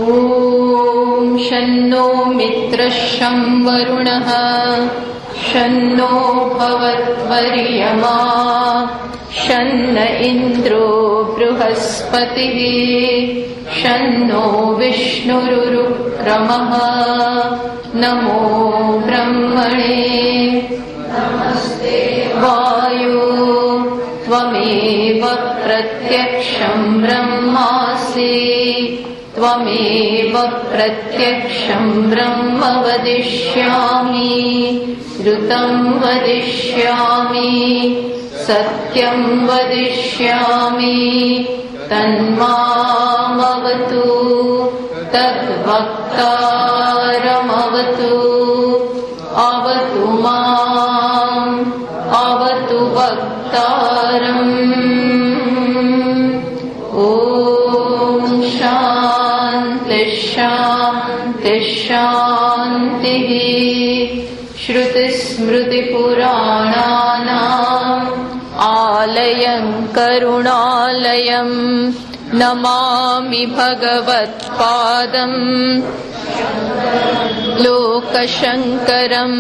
ॐ शन्नो मित्रः शं वरुणः शन्नो भवत्वर्यमा शन्न इन्द्रो बृहस्पतिः शन्नो विष्णुरुक्रमः नमो ब्रह्मणे नमस्ते वायो त्वमेव प्रत्यक्षं ब्रह्मासि त्वमेव प्रत्यक्षं ब्रह्म वदिष्यामि ऋतं वदिष्यामि सत्यं वदिष्यामि तन्मामवतु तद्वक्तारमवतु अवतु माम् अवतु वक्तारम् ॐ शान्तिः श्रुतिस्मृतिपुराणानाम् आलयं करुणालयं नमामि भगवत्पादं लोकशङ्करं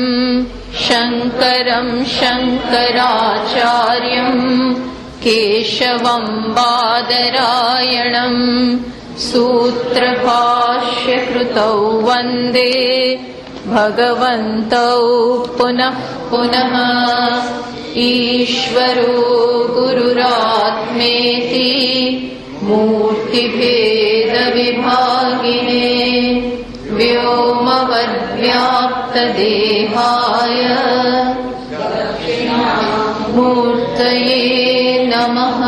शङ्करं शङ्कराचार्यं केशवं बादरायणं सूत्रभाष्यकृतौ वन्दे भगवन्तौ पुनः पुनः ईश्वरो गुरुरात्मेति मूर्तिभेदविभागिने व्योमवद्व्याप्तदेहाय मूर्तये नमः।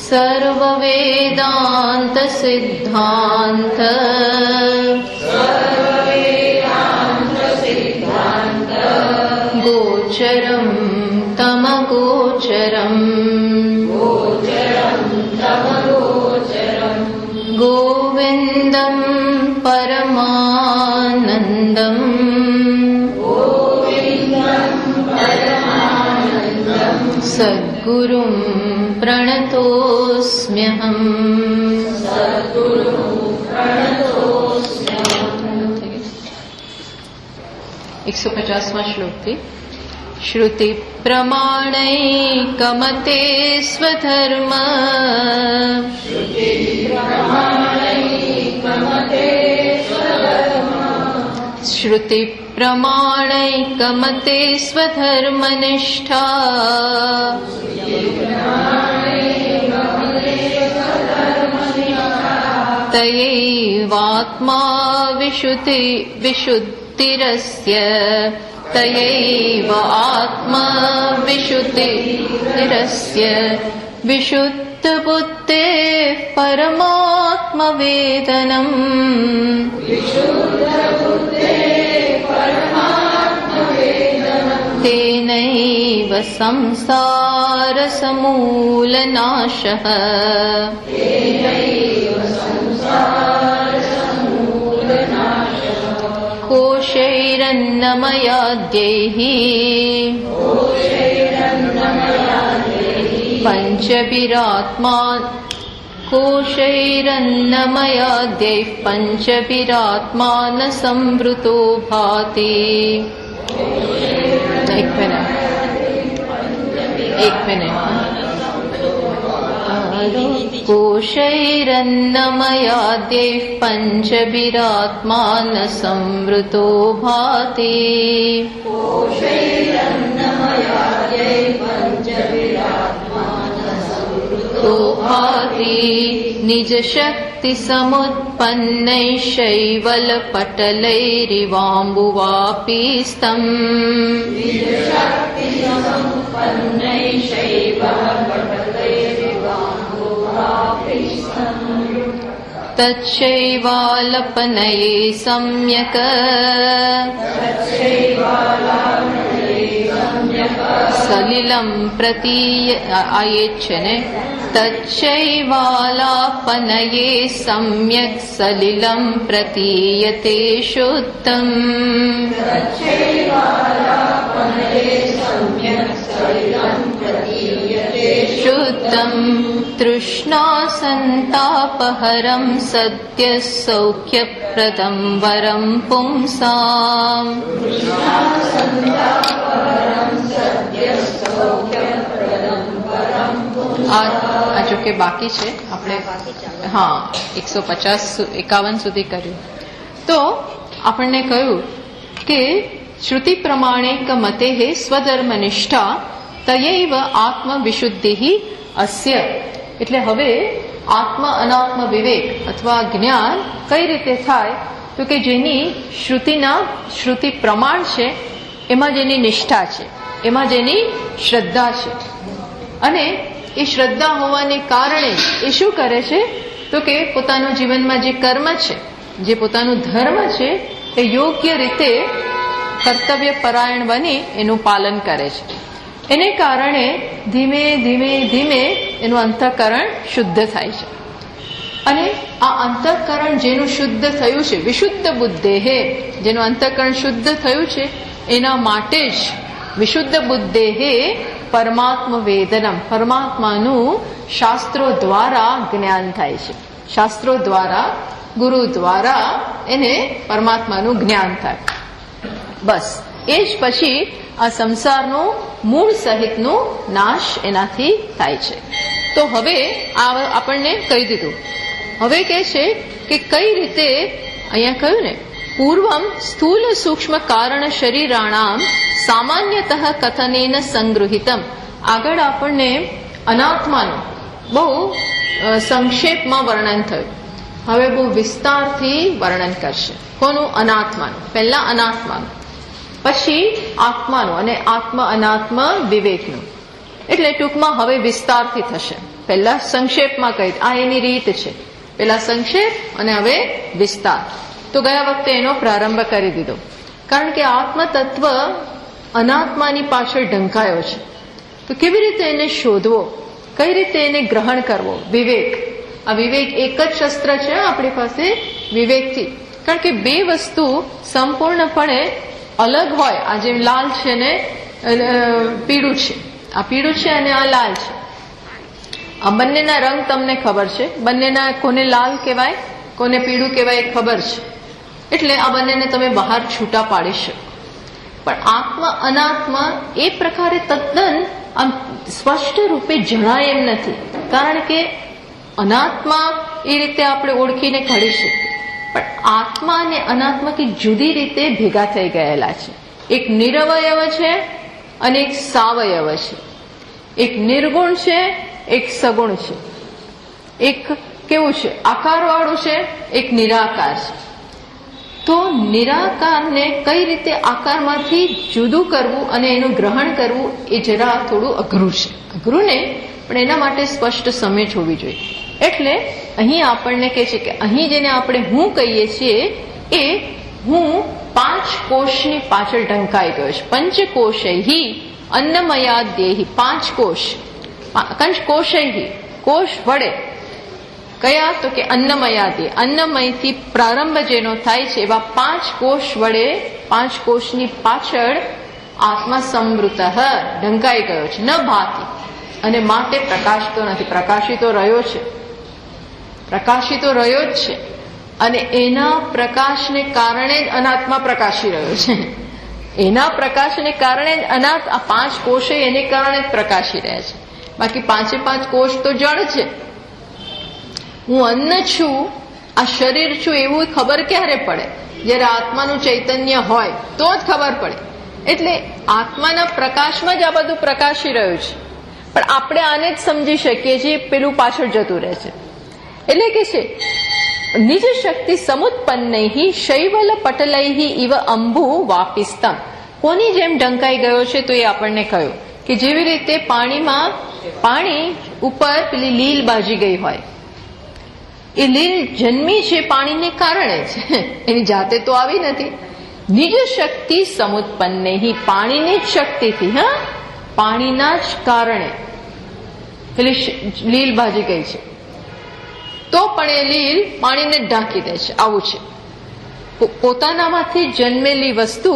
सर्ववेदान्तसिद्धान्त गोचरं तमगोचरम् गोविन्दं परमानन्दम् सद्गुरुं प्रणतोऽस्म्यहम्। 150वां श्लोक थी। श्रुति प्रमाणैकमते स्वधर्म श्रुति प्रमाणैकमते स्वधर्मनिष्ठा तयैवात्मा विशुद्धिरस्य तयैव आत्मा विशुद्धिरस्य विशुद्धबुद्धेः परमात्मवेदनम् तेनैव संसारसमूलनाशः कोशैरन्नमयाद्यैः कोशैरन्नमयाद्यैः पञ्चभिरात्मान संवृतो भाति। एक मिनट कोशैरन्नमयाद्यैः पञ्चभिरात्मान संवृतो भाति। निजशक्ति समुत्पन्नैश्शैवलपटलैरिवाम्बुवापीस्तम् तच्चैवालपनये सम्यक् सलिलं प्रतीयच्छने तच्चैवालापनये सम्यक् सलिलं प्रतीयते शुद्धम् शुद्धम् શુદ્ધમ તૃષ્ણા સંતાપહરમ સત્ય સૌખ્યપ્રદમ વરમ પુંસામ. આ જો કે બાકી છે, આપણે 151 સુધી કર્યું. તો આપણને કહ્યું કે શ્રુતિ પ્રમાણિક મતે સ્વધર્મનિષ્ઠા તયૈવ આત્મવિશુદ્ધિ અસ્ય. એટલે હવે આત્મ અનાત્મ વિવેક અથવા જ્ઞાન કઈ રીતે થાય? તો કે જેની શ્રુતિ પ્રમાણ છે, એમાં જેની નિષ્ઠા છે, એમાં જેની શ્રદ્ધા છે, અને એ શ્રદ્ધા હોવાને કારણે એ શું કરે છે? તો કે પોતાનું જીવનમાં જે કર્મ છે, જે પોતાનું ધર્મ છે, એ યોગ્ય રીતે કર્તવ્ય પરાયણ બની એનું પાલન કરે છે. એને કારણે ધીમે ધીમે ધીમે એનું અંતઃકરણ શુદ્ધ થાય છે. અને આ અંતઃકરણ જેનું શુદ્ધ થયું છે, વિશુદ્ધ બુદ્ધેહે, જેનું અંતઃકરણ શુદ્ધ થયું છે, એના માટે જ વિશુદ્ધ બુદ્ધેહે પરમાત્મ વેદનમ, પરમાત્માનું શાસ્ત્રો દ્વારા જ્ઞાન થાય છે. શાસ્ત્રો દ્વારા, ગુરુ દ્વારા એને પરમાત્માનું જ્ઞાન થાય. બસ એ જ પછી આ સંસારનું મૂળ સહિતનું નાશ એનાથી થાય છે. તો હવે આપણને કહી દીધું. હવે કહે છે કે કઈ રીતે, અહીંયા કહ્યું ને, પૂર્વમ સ્થૂલ સૂક્ષ્મ કારણ શરીરાણામ સામાન્યતઃ કથનેન સંગૃહિતમ. આગળ આપણને અનાત્માનું બહુ સંક્ષેપમાં વર્ણન થયું. હવે બહુ વિસ્તારથી વર્ણન કરશે. કોનું? અનાત્માનું. પહેલા અનાત્માનું, પછી આત્માનું અને આત્મ અનાત્મ વિવેકનું. એટલે ટૂંકમાં હવે વિસ્તારથી થશે. પહેલા સંક્ષેપમાં કહી, આ એની રીત છે. પહેલા સંક્ષેપ અને હવે વિસ્તાર. તો ગયા વખતે એનો પ્રારંભ કરી દીધો. કારણ કે આત્મ તત્વ અનાત્માની પાછળ ઢંકાયો છે. તો કેવી રીતે એને શોધવો, કઈ રીતે એને ગ્રહણ કરવો? વિવેક. આ વિવેક એક જ શસ્ત્ર છે આપણી પાસે, વિવેકથી. કારણ કે બે વસ્તુ સંપૂર્ણપણે અલગ હોય. આ જેમ લાલ છે ને પીળું છે, આ પીળું છે અને આ લાલ છે. આ બંનેના રંગ તમને ખબર છે, બંનેના કોને લાલ કહેવાય, કોને પીળું કહેવાય એ ખબર છે. એટલે આ બંનેને તમે બહાર છૂટા પાડી શકો. પણ આત્મ અનાત્મ એ પ્રકારે તદ્દન આમ સ્પષ્ટ રૂપે જણાય એમ નથી. કારણ કે અનાત્મા એ રીતે આપણે ઓળખીને કાઢી શકીએ, પણ આત્મા અને અનાત્મા કે જુદી રીતે ભેગા થઈ ગયેલા છે. એક નિરવયવ છે અને એક સાવયવ છે. એક નિર્ગુણ છે, એક સગુણ છે. એક કેવું છે? આકારવાળું છે, એક નિરાકાર છે. તો નિરાકારને કઈ રીતે આકારમાંથી જુદું કરવું અને એનું ગ્રહણ કરવું એ જરા થોડું અઘરું છે. અઘરું ને, પણ એના માટે સ્પષ્ટ સમજ હોવી જોઈએ. એટલે અહીં આપણને કહે છે કે અહીં જેને આપણે હું કહીએ છીએ એ હું 5 કોષની પાછળ ઢંકાઈ ગયો છે. પંચકોશૈહિ અન્નમયાદ્યેહિ, 5 કોષ. પંચકોશૈહિ, કોષ વડે. કયા? તો કે અન્નમયાદ્ય, અન્નમયથી પ્રારંભ જેનો થાય છે એવા 5 કોષ વડે, 5 કોષની પાછળ આત્મા સમૃત ઢંકાઈ ગયો છે. ન ભાતી, અને માટે પ્રકાશતો નથી. પ્રકાશિતો રહ્યો છે, પ્રકાશિતો રહ્યો જ છે. અને એના પ્રકાશને કારણે જ અનાત્મા પ્રકાશી રહ્યો છે. એના પ્રકાશને કારણે જ આ 5 કોષે એને કારણે જ પ્રકાશી રહ્યા છે. બાકી 5 કોષ તો જળ છે. હું અન્ન છું, આ શરીર છું, એવું ખબર ક્યારે પડે? જયારે આત્માનું ચૈતન્ય હોય તો જ ખબર પડે. એટલે આત્માના પ્રકાશમાં જ આ બધું પ્રકાશી રહ્યું છે. પણ આપણે આને જ સમજી શકીએ છીએ, પેલું પાછળ જતું રહે છે. એટલે કે છે નિજ શક્તિ સમુત્પન્નૈ શૈવલ પટલૈ ઇવ અંબુ વાપિસ્તમ. કોની જેમ ઢંકાઈ ગયો છે? તો એ આપણને કહ્યું કે જેવી રીતે પાણી ઉપર પેલી લીલ બાજી ગઈ હોય. એ લીલ જન્મી છે પાણીને કારણે છે, એની જાતે તો આવી નથી. નિજ શક્તિ સમુત્પન્નૈ, પાણીની જ શક્તિથી, પાણીના જ કારણે પેલી લીલ બાજી ગઈ છે. તો પણ એ લીલ પાણીને ઢાંકી દે છે. આવું છે. પોતાનામાંથી જન્મેલી વસ્તુ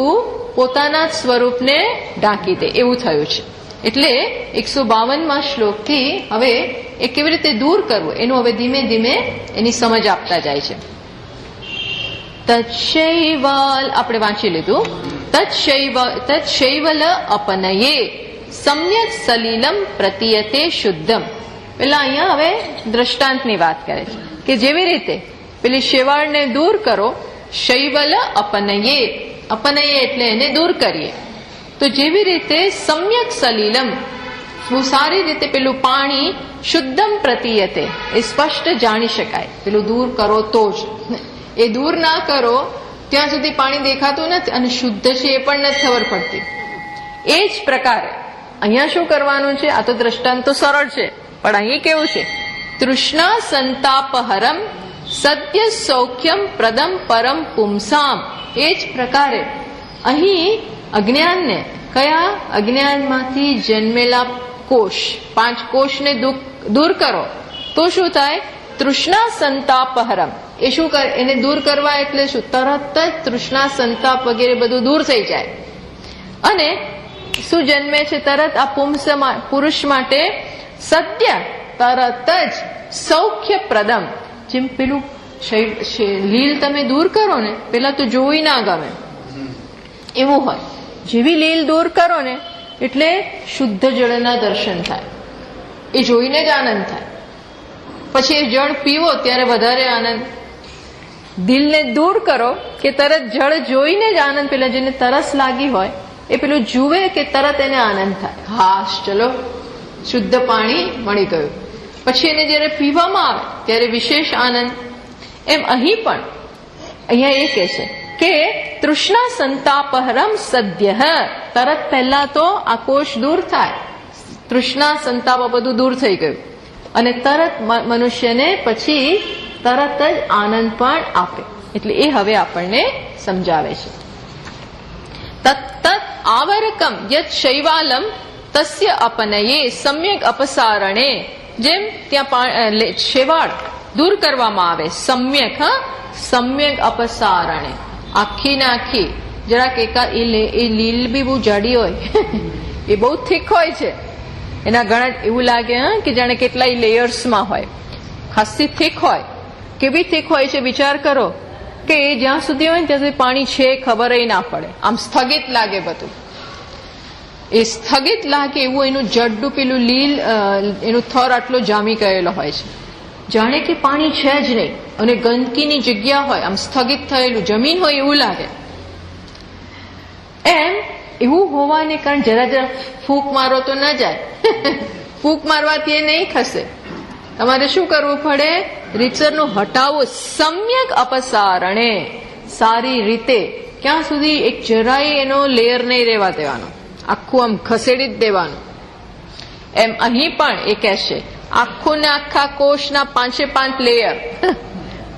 પોતાના જ સ્વરૂપને ઢાંકી દે, એવું થયું છે. એટલે 152માં શ્લોકથી હવે એ કેવી રીતે દૂર કરવું એનું હવે ધીમે ધીમે એની સમજ આપતા જાય છે. તચ્ચૈવાલ આપણે વાંચી લીધું. તચ્ચૈવલ અપનયે સમ્યક સલિલમ પ્રતીયતે શુદ્ધમ. પેલા અહીંયા હવે દ્રષ્ટાંતની વાત કરે છે કે જેવી રીતે પેલી શેવાળને દૂર કરો, શૈવલ અપનયે, અપનયે એટલે એને દૂર કરીએ, તો જેવી રીતે સમ્યક સલિલમ બહુ સારી રીતે પેલું પાણી શુદ્ધમ પ્રતીયતે એ સ્પષ્ટ જાણી શકાય. પેલું દૂર કરો તો જ, એ દૂર ના કરો ત્યાં સુધી પાણી દેખાતું નથી અને શુદ્ધ છે એ પણ નથી ખબર પડતી. એ જ પ્રકારે અહીંયા શું કરવાનું છે? આ તો દ્રષ્ટાંત તો સરળ છે, પણ અહીં કેવું છે? તૃષ્ણા સંતાપહરમ સત્ય સૌખ્યમ પ્રદમ પરમ પુંસામ. એ જ પ્રકારે અહીં અજ્ઞાનને, કયા અજ્ઞાનમાંથી જન્મેલા કોષ, 5 કોષને દૂર કરો તો શું થાય? તૃષ્ણા સંતાપહરમ. એ શું કરે? એને દૂર કરવા એટલે શું? તરત જ તૃષ્ણા સંતાપ વગેરે બધું દૂર થઈ જાય. અને શું જન્મે છે? તરત આ પુરુષ માટે સત્ય, તરત જ સૌખ્ય પ્રદમ. જેમ પેલું લીલ તમે દૂર કરો ને, પેલા તો જોઈ ના ગમે એવું હોય. જેવી લીલ દૂર કરો ને એટલે શુદ્ધ જળના દર્શન થાય, એ જોઈને જ આનંદ થાય. પછી એ જળ પીવો ત્યારે વધારે આનંદ. દિલને દૂર કરો કે તરત જળ જોઈને જ આનંદ. પેલા જેને તરસ લાગી હોય એ પેલું જુએ કે તરત એને આનંદ થાય, હાશ ચલો શુદ્ધ પાણી મળી ગયું. પછી એને જયારે પીવામાં આવે ત્યારે વિશેષ આનંદ. એમ અહીં પણ અહીંયા એ કહે છે કે તૃષ્ણા સંતાપહરમ સદ્ય, તરત પહેલા તો આ કોષ દૂર થાય, તૃષ્ણા સંતાપ બધું દૂર થઈ ગયું, અને તરત મનુષ્યને પછી તરત જ આનંદ પણ આપે. એટલે એ હવે આપણને સમજાવે છે. તત્ આવરકમ યત શૈવાલમ તસ્ય અપનયે સમ્યક અપસારણે. જેમ ત્યાં શેવાળ દૂર કરવામાં આવે, સમ્યક અપસારણે, આખી ને આખી. જરાક એ લીલ બી બહુ જાડી હોય એ બહુ થીક હોય છે, એના ઘણા એવું લાગે કે જાણે કેટલાય લેયર્સમાં હોય, ખાસી થીક હોય. કેવી થીક હોય છે વિચાર કરો કે એ જ્યાં સુધી હોય ને ત્યાં સુધી પાણી છે ખબર ના પડે, આમ સ્થગિત લાગે બધું. એ સ્થગિત લાગે એવું એનું જડ્ડું પેલું લીલ, એનું થર આટલો જામી ગયેલો હોય છે, જાણે કે પાણી છે જ નહીં, અને ગંદકીની જગ્યા હોય, આમ સ્થગિત થયેલું જમીન હોય એવું લાગે. એમ એવું હોવાને કારણે જરા ફૂંક મારો તો ના જાય ફૂંક મારવાથી એ નહીં ખસે. તમારે શું કરવું પડે? રીતસરનું હટાવો, સમ્યક અપસારણે, સારી રીતે. ક્યાં સુધી? એક જરાય એનો લેયર નહીં રહેવા દેવાનો, આખું આમ ખસેડી જ દેવાનું. એમ અહીં પણ એ કહેશે આખું ને આખા કોષના 5 લેયર,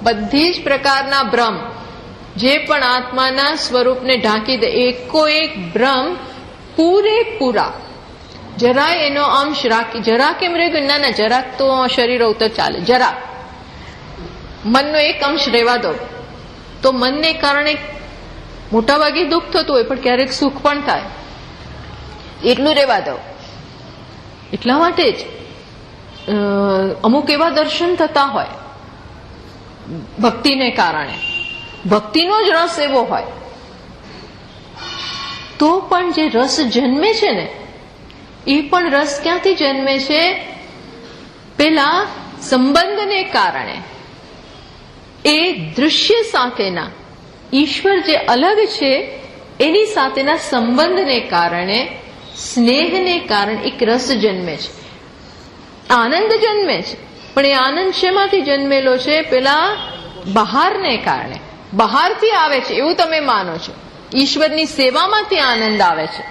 બધી જ પ્રકારના ભ્રમ જે પણ આત્માના સ્વરૂપને ઢાંકી દે, એકો એક ભ્રમ પૂરેપૂરા, જરાય એનો અંશ રાખી, જરાક એમ રહી ના ના જરાક તો શરીર હોવું તો ચાલે, જરાક મનનો એક અંશ રહેવા દો, તો મનને કારણે મોટાભાગે દુઃખ થતું હોય પણ ક્યારેક સુખ પણ થાય, એટલું રહેવા દો. એટલા માટે જ અમુક એવા દર્શન થતા હોય ભક્તિને કારણે, ભક્તિનો જ રસ એવો હોય, તો પણ જે રસ જન્મે છે ને એ પણ રસ ક્યાંથી જન્મે છે? પેલા સંબંધને કારણે, એ દૃશ્ય સાથેના ઈશ્વર જે અલગ છે એની સાથેના સંબંધને કારણે, સ્નેહને કારણે એક રસ જન્મે છે, આનંદ જન્મે છે. પણ એ આનંદ શેમાંથી જન્મેલો છે? પેલા બહારને કારણે, બહારથી આવે છે એવું તમે માનો છો. ઈશ્વરની સેવામાંથી આનંદ આવે છે,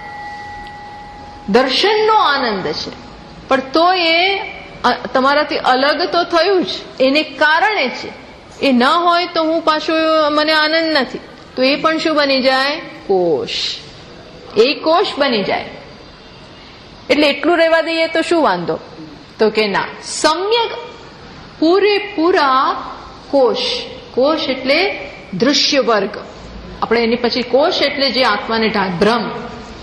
દર્શનનો આનંદ છે, પણ તો એ તમારાથી અલગ તો થયું જ, એને કારણે છે. એ ન હોય તો હું પાછું મને આનંદ નથી, તો એ પણ શું બની જાય? કોષ. એ કોષ બની જાય. એટલે એટલું રહેવા દઈએ તો શું વાંધો? તો કે ના, સમ્યક પૂરેપૂરા કોષ. કોષ એટલે દૃશ્ય વર્ગ. આપણે એની પછી કોષ એટલે જે આત્માને ભ્રમ,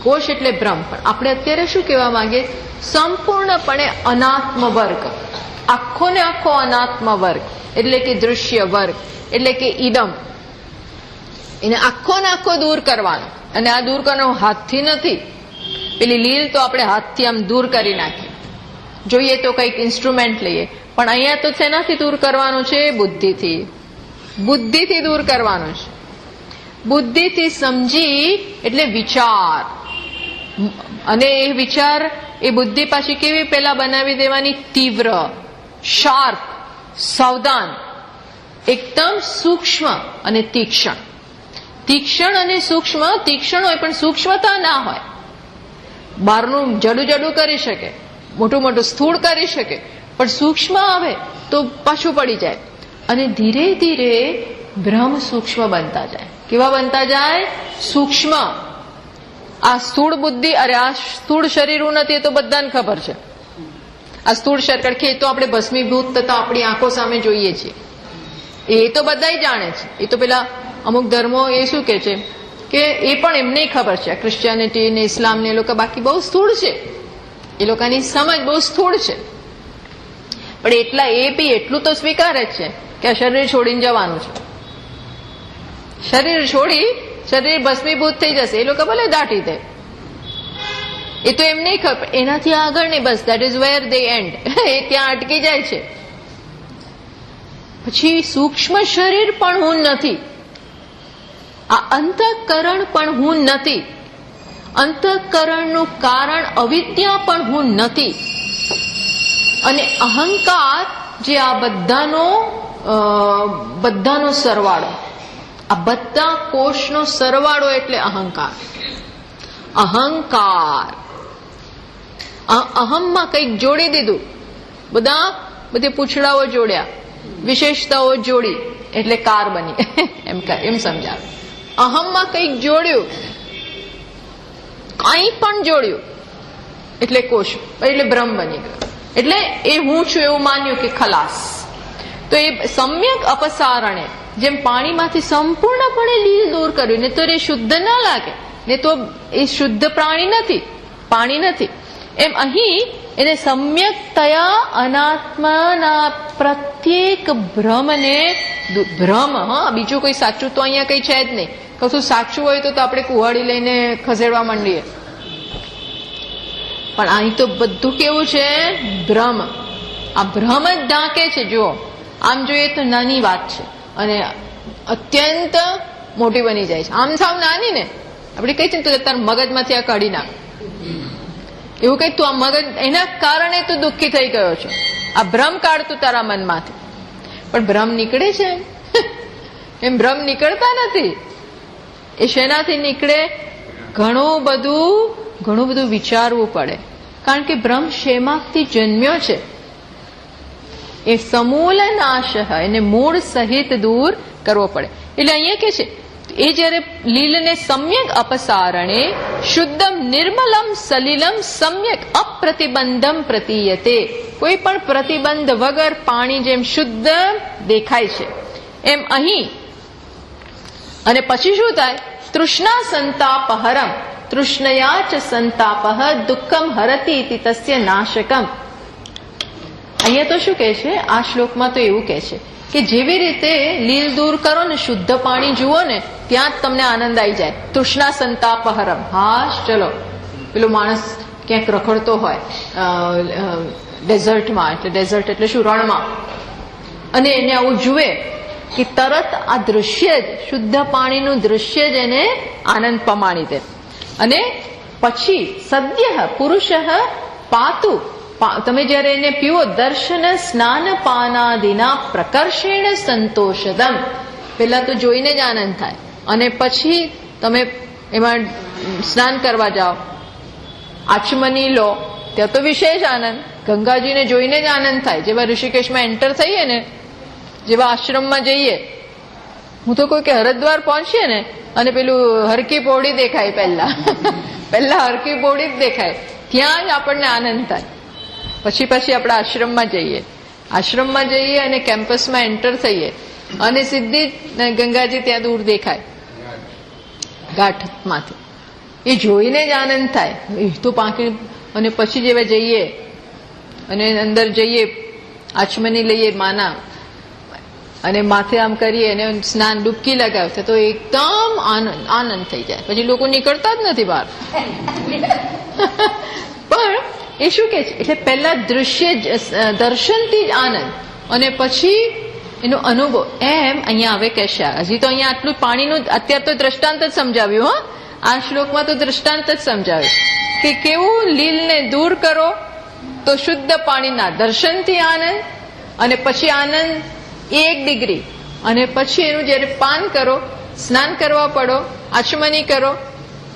કોષ એટલે બ્રહ્મ. પણ આપણે અત્યારે શું કહેવા માંગીએ? સંપૂર્ણપણે અનાત્મ વર્ગ, આખો ને આખો અનાત્મ વર્ગ, એટલે કે દૃશ્ય વર્ગ, એટલે કે ઈદમ, એને આખો ને આખો દૂર કરવાનો. અને આ દૂર કરવાનો હાથથી નથી. પેલી લીલ તો આપણે હાથથી આમ દૂર કરી નાખીએ, જોઈએ તો કંઈક ઇન્સ્ટ્રુમેન્ટ લઈએ. પણ અહીંયા તો શેનાથી દૂર કરવાનું છે? બુદ્ધિથી. બુદ્ધિથી દૂર કરવાનું છે. બુદ્ધિથી સમજી એટલે વિચાર. અને એ વિચાર, એ બુદ્ધિ પાછી કેવી પેલા બનાવી દેવાની? તીવ્ર, શાર્પ, સાવધાન, એકદમ સૂક્ષ્મ અને તીક્ષ્ણ. તીક્ષ્ણ અને સૂક્ષ્મ. તીક્ષ્ણ હોય પણ સૂક્ષ્મતા ના હોય. બહારનું જડું જડું કરી શકે, મોટું મોટું સ્થૂળ કરી શકે, પણ સૂક્ષ્મ આવે તો પાછું પડી જાય. અને ધીરે ધીરે બ્રહ્મ સૂક્ષ્મ બનતા જાય. કેવા બનતા જાય? સૂક્ષ્મ. આ સ્થૂળ બુદ્ધિ, અરે આ સ્થૂળ શરીર નથી, એ તો બધાને ખબર છે. આ સ્થૂળ શરીર કે તો આપણે ભસ્મીભૂત થતા આપણી આંખો સામે જોઈએ છીએ, એ તો બધા જાણે છે. એ તો પેલા અમુક ધર્મો એ શું કે છે કે એ પણ એમને ખબર છે, ક્રિશ્ચિયાનિટી ને ઇસ્લામ ને એ લોકો બાકી બહુ સ્થૂળ છે, એ લોકોની સમજ બહુ સ્થૂળ છે. પણ એટલા એ બી એટલું તો સ્વીકારે જ છે કે આ શરીર છોડીને જવાનું છે. શરીર છોડી શરીર ભસ્મીભૂત થઈ જશે, એ લોકો ભલે દાટી દે, એ તો એમ નહીં ખબર. એનાથી આગળ નહીં, બસ that is where they end. એ ત્યાં અટકી જાય છે. પછી સૂક્ષ્મ શરીર પણ હું નથી, આ અંતઃકરણ પણ હું નથી, અંતઃકરણનું કારણ અવિદ્યા પણ હું નથી, અને અહંકાર જે આ બધાનો સરવાળો, આ બધા કોષનો સરવાળો એટલે અહંકાર. અહંકાર, અહમમાં કંઈક જોડી દીધું, બધી પૂછડાઓ જોડ્યા, વિશેષતાઓ જોડી એટલે કાર બની, એમ સમજાવે. અહમમાં કંઈક જોડ્યું, કંઈ પણ જોડ્યું એટલે કોષ, એટલે બ્રહ્મ બની ગયો. એટલે એ હું છું એવું માન્યું કે ખલાસ. તો એ સમ્યક અપસારણે જેમ પાણીમાંથી સંપૂર્ણપણે લીલ દૂર કર્યું, ને તો એ શુદ્ધ ના લાગે, ને તો એ શુદ્ધ પ્રાણી નથી, પાણી નથી. એમ અહીં એને સમ્યકતયા અનાત્માના પ્રત્યેક ભ્રમને, ભ્રમ, હા, બીજું કોઈ સાચું તો અહીંયા કઈ છે જ નહીં. કશું સાચું હોય તો આપણે કુહાડી લઈને ખસેડવા માંડીએ, પણ અહીં તો બધું કેવું છે? ભ્રમ. આ ભ્રમ જ ઢાંકે છે. જુઓ, આમ જોઈએ તો નાની વાત છે અને અત્યંત મોટી બની જાય છે. આમ સાવ નાની ને આપણે કઈ છે તો તારા મગજમાંથી આ કાઢી નાખ, એવું કઈ તું આ મગજ, એના કારણે તું દુઃખી થઈ ગયો છો. આ ભ્રમ કાઢતું તારા મનમાંથી. પણ ભ્રમ નીકળે છે? એમ ભ્રમ નીકળતા નથી. એ શેનાથી નીકળે? ઘણું બધું વિચારવું પડે. કારણ કે ભ્રમ શેમાંથી જન્મ્યો છે? એ સમૂલ નાશ, એને મૂળ સહિત દૂર કરવો પડે. એટલે અહીંયા કે છે એ જયારે લીલને સમ્યક અપસારણે શુદ્ધમ નિર્મલમ સલિલમ સમ્યક અપ્રતિબંધમ પ્રતીયતે, કોઈ પણ પ્રતિબંધ વગર પાણી જેમ શુદ્ધ દેખાય છે એમ અહીં. અને પછી શું થાય? તૃષ્ણા સંતાપહરમ તૃષ્ણયા ચ સંતાપઃ દુઃખમ હરતી ઇતિ તસ્ય નાશકમ. અહીંયા તો શું કહે છે? આ શ્લોકમાં તો એવું કહે છે કે જેવી રીતે લીલ દૂર કરો ને, શુદ્ધ પાણી જુઓ ને, ત્યાં જ તમને આનંદ આવી જાય. તૃષ્ણા સંતાપહરમ. હા, ચલો, પેલો માણસ ક્યાંક રખડતો હોય ડેઝર્ટમાં, એટલે ડેઝર્ટ એટલે શું? રણમાં, અને એને આવું જુએ કે તરત આ દૃશ્ય જ, શુદ્ધ પાણીનું દૃશ્ય જ એને આનંદ પમાડી દે. અને પછી સદ્ય પુરુષ પાતુ, તમે જયારે એને પીવો, દર્શન સ્નાન પાનાદિના પ્રકર્ષેણ સંતોષદમ. પેલા તો જોઈને જ આનંદ થાય, અને પછી તમે એમાં સ્નાન કરવા જાઓ, આચમની લો, ત્યાં તો વિશેષ આનંદ. ગંગાજીને જોઈને જ આનંદ થાય. જેવા ઋષિકેશમાં એન્ટર થઈએ ને, જેવા આશ્રમમાં જઈએ, હું તો કોઈ કે હરિદ્વાર પહોંચીએ ને અને પેલું હરકી પૌડી દેખાય, પહેલા હરકી પૌડી જ દેખાય, ત્યાં જ આપણને આનંદ થાય. પછી આપણે આશ્રમમાં જઈએ અને કેમ્પસમાં એન્ટર થઈએ અને સીધી ગંગાજી ત્યાં દૂર દેખાય ઘાટમાંથી. એ જોઈને જ આનંદ થાય. એ તો પાંખી અને પછી જેવા જઈએ અને અંદર જઈએ, આચમની લઈએ માના અને માથે આમ કરીએ અને સ્નાન ડૂબકી લગાવશે તો એકદમ આનંદ થઈ જાય. પછી લોકો નીકળતા જ નથી બહાર. પણ એ શું કે છે, એટલે પહેલા દૃશ્ય દર્શનથી જ આનંદ અને પછી એનો અનુભવ. એમ અહીંયા હવે કહેશે, હજી તો અહીંયા આટલું પાણીનું અત્યારે તો દ્રષ્ટાંત જ સમજાવ્યું. આ શ્લોકમાં તો દ્રષ્ટાંત જ સમજાવ્યું કે કેવું લીલને દૂર કરો તો શુદ્ધ પાણીના દર્શનથી આનંદ, અને પછી આનંદ 1 ડિગ્રી, અને પછી એનું જયારે પાન કરો, સ્નાન કરવા પડો, આચમની કરો,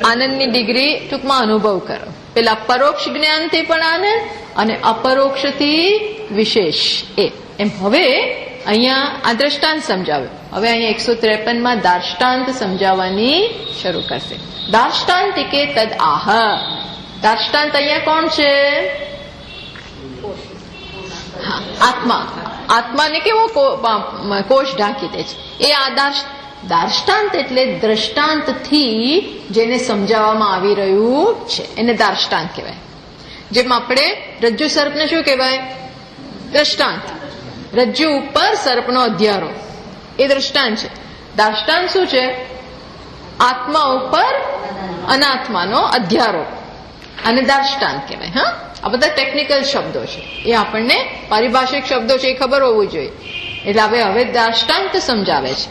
આનંદની ડિગ્રી ટૂંકમાં અનુભવ કરો. પેલા પરોક્ષ જ્ઞાનથી પણ આનંદ અને અપરોક્ષથી વિશેષ એમ. હવે અહીંયા આ દ્રષ્ટાંત સમજાવ્યું. હવે અહીંયા 153માં દાર્ષ્ટાંત સમજાવવાની શરૂ કરશે. દાર્ષ્ટાંતિકે તદ આહ. દાર્ષ્ટાંત અહીંયા કોણ છે? આત્મા. આત્માને કેવો કોષ ઢાંકી દે છે એ આ દાર્ષ્ટાંત એટલે દ્રષ્ટાંતથી જેને સમજાવવામાં આવી રહ્યું છે એને દાર્ષ્ટાંત કહેવાય. જેમ આપણે રજ્જુ સર્પને શું કહેવાય? દ્રષ્ટાંત. રજ્જુ ઉપર સર્પનો અધ્યારો એ દ્રષ્ટાંત છે. દાર્ષ્ટાંત શું છે? આત્મા ઉપર અનાત્માનો અધ્યારો, અને દાર્ષ્ટાંત કહેવાય. હા, આ બધા ટેકનિકલ શબ્દો છે, એ આપણને પારિભાષિક શબ્દો છે એ ખબર હોવું જોઈએ. એટલે હવે દાર્ષ્ટાંત સમજાવે છે.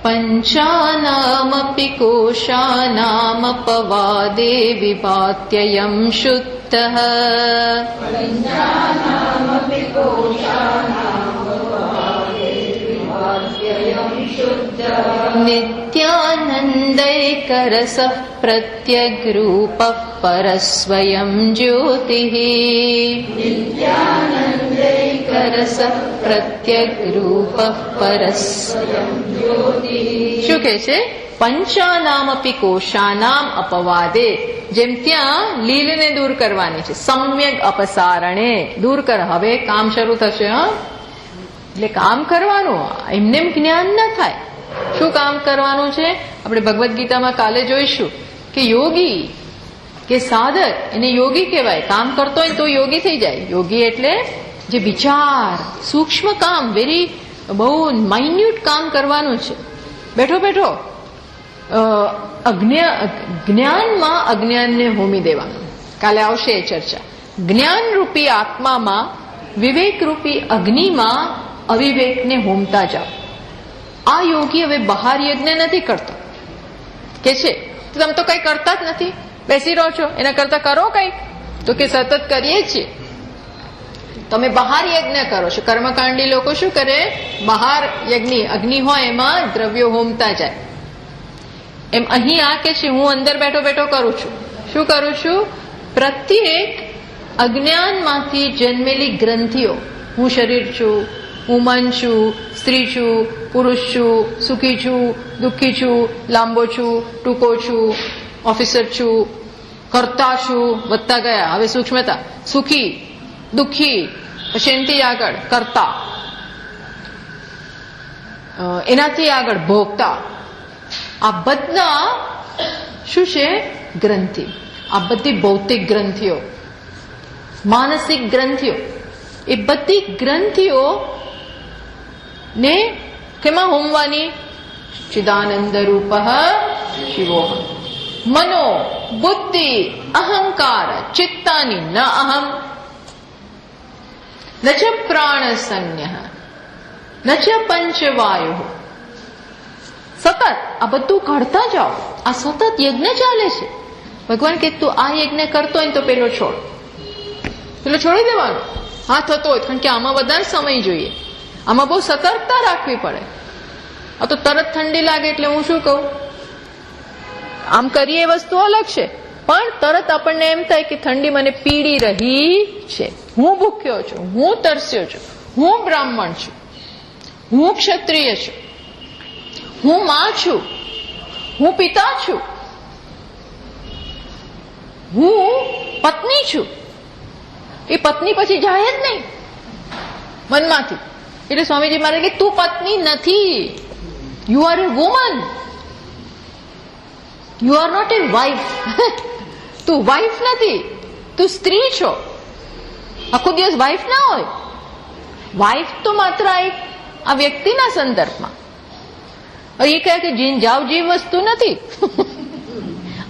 પંચાનામપિ કોશાનામપવાદે વિભાત્યયં શુદ્ધઃ. નિત્યાનંદૈકરસઃ પ્રત્યગ્રૂપઃ પરસ્વયં જ્યોતિઃ. નિત્યાનંદૈકરસઃ પ્રત્યગ્રૂપઃ પરસ્વયં જ્યોતિઃ. શું કહે છે? પંચાનામપી કોશાનામ અપવાદે. જેમ ત્યાં લીલને દૂર કરવાની છે, સમ્યક અપસારણે દૂર કર. હવે કામ શરૂ થશે. એટલે કામ કરવાનું, એમને એમ જ્ઞાન ન થાય. શું કામ કરવાનું છે? આપણે ભગવદ્ ગીતામાં કાલે જોઈશું કે યોગી કે સાધક એને યોગી કહેવાય. કામ કરતો હોય તો યોગી થઈ જાય. યોગી એટલે જે વિચાર, સૂક્ષ્મ કામ, વેરી બહુ માઇન્યુટ કામ કરવાનું છે. બેઠો બેઠો જ્ઞાનમાં અજ્ઞાનને હોમી દેવાનું. કાલે આવશે એ ચર્ચા. જ્ઞાનરૂપી આત્મામાં વિવેકરૂપી અગ્નિમાં અવિવેકને હોમતા જાઓ. આ યોગી હવે બહાર યજ્ઞ નથી કરતો કે છે તમે તો કઈ કરતા જ નથી, બેસી રહો છો, એના કરતા કરો કઈ. તો કે સતત કરીએ છીએ. તમે બહાર યજ્ઞ કરો છો. કર્મકાંડી લોકો શું કરે? બહાર યજ્ઞ અગ્નિ હોય એમાં દ્રવ્યો હોમતા જાય. એમ અહીં આ કે છે હું અંદર બેઠો બેઠો કરું છું. શું કરું છું? પ્રત્યેક અજ્ઞાનમાંથી જન્મેલી ગ્રંથિઓ, હું શરીર છું, હું મન છું, સ્ત્રી છું, પુરુષ છું, સુખી છું, દુઃખી છું, લાંબો છું, ટૂંકો છું, ઓફિસર છું, કરતા છું, વધતા ગયા. હવે સૂક્ષ્મતા, સુખી, દુઃખી, પછી એનાથી આગળ કરતા, એનાથી આગળ ભોગતા. આ બધા શું છે? ગ્રંથિ. આ બધી ભૌતિક ગ્રંથિઓ, માનસિક ગ્રંથિઓ, એ બધી ગ્રંથિઓ ને કેમાં હોમવાની? ચિદાનંદ રૂપ શિવોહમ. મનો બુદ્ધિ અહંકાર ચિત્તાની ન અહમ ન ચ પ્રાણ સંજ્ઞ ન ચ પંચવાયુ. સતત આ બધું કાઢતા જાઓ. આ સતત યજ્ઞ ચાલે છે. ભગવાન કે તું આ યજ્ઞ કરતો હોય તો પેલો છોડ, પેલો છોડી દેવાનો. હા થતો હોય, કારણ કે આમાં વધારે સમય જોઈએ, આમાં બહુ સતર્કતા રાખવી પડે. આ તો તરત ઠંડી લાગે એટલે હું શું કહું, આમ કરીએ એ વસ્તુ અલગ છે, પણ તરત આપણને એમ થાય કે ઠંડી મને પીડી રહી છે, હું ભૂખ્યો છું, હું તરસ્યો છું, હું બ્રાહ્મણ છું, હું ક્ષત્રિય છું, હું માં છું, હું પિતા છું, હું પત્ની છું. એ પત્ની પછી જાય જ નહીં મનમાંથી. એટલે સ્વામીજી મારે કે તું પત્ની નથી, you are a woman, you are not a wife. તું વાઇફ નથી, તું સ્ત્રી છો. આખો દિવસ વાઇફ ના હોય. વાઇફ તો માત્ર એક આ વ્યક્તિના સંદર્ભમાં. એ કહે કે જીન જાવ જીવ વસ્તુ નથી.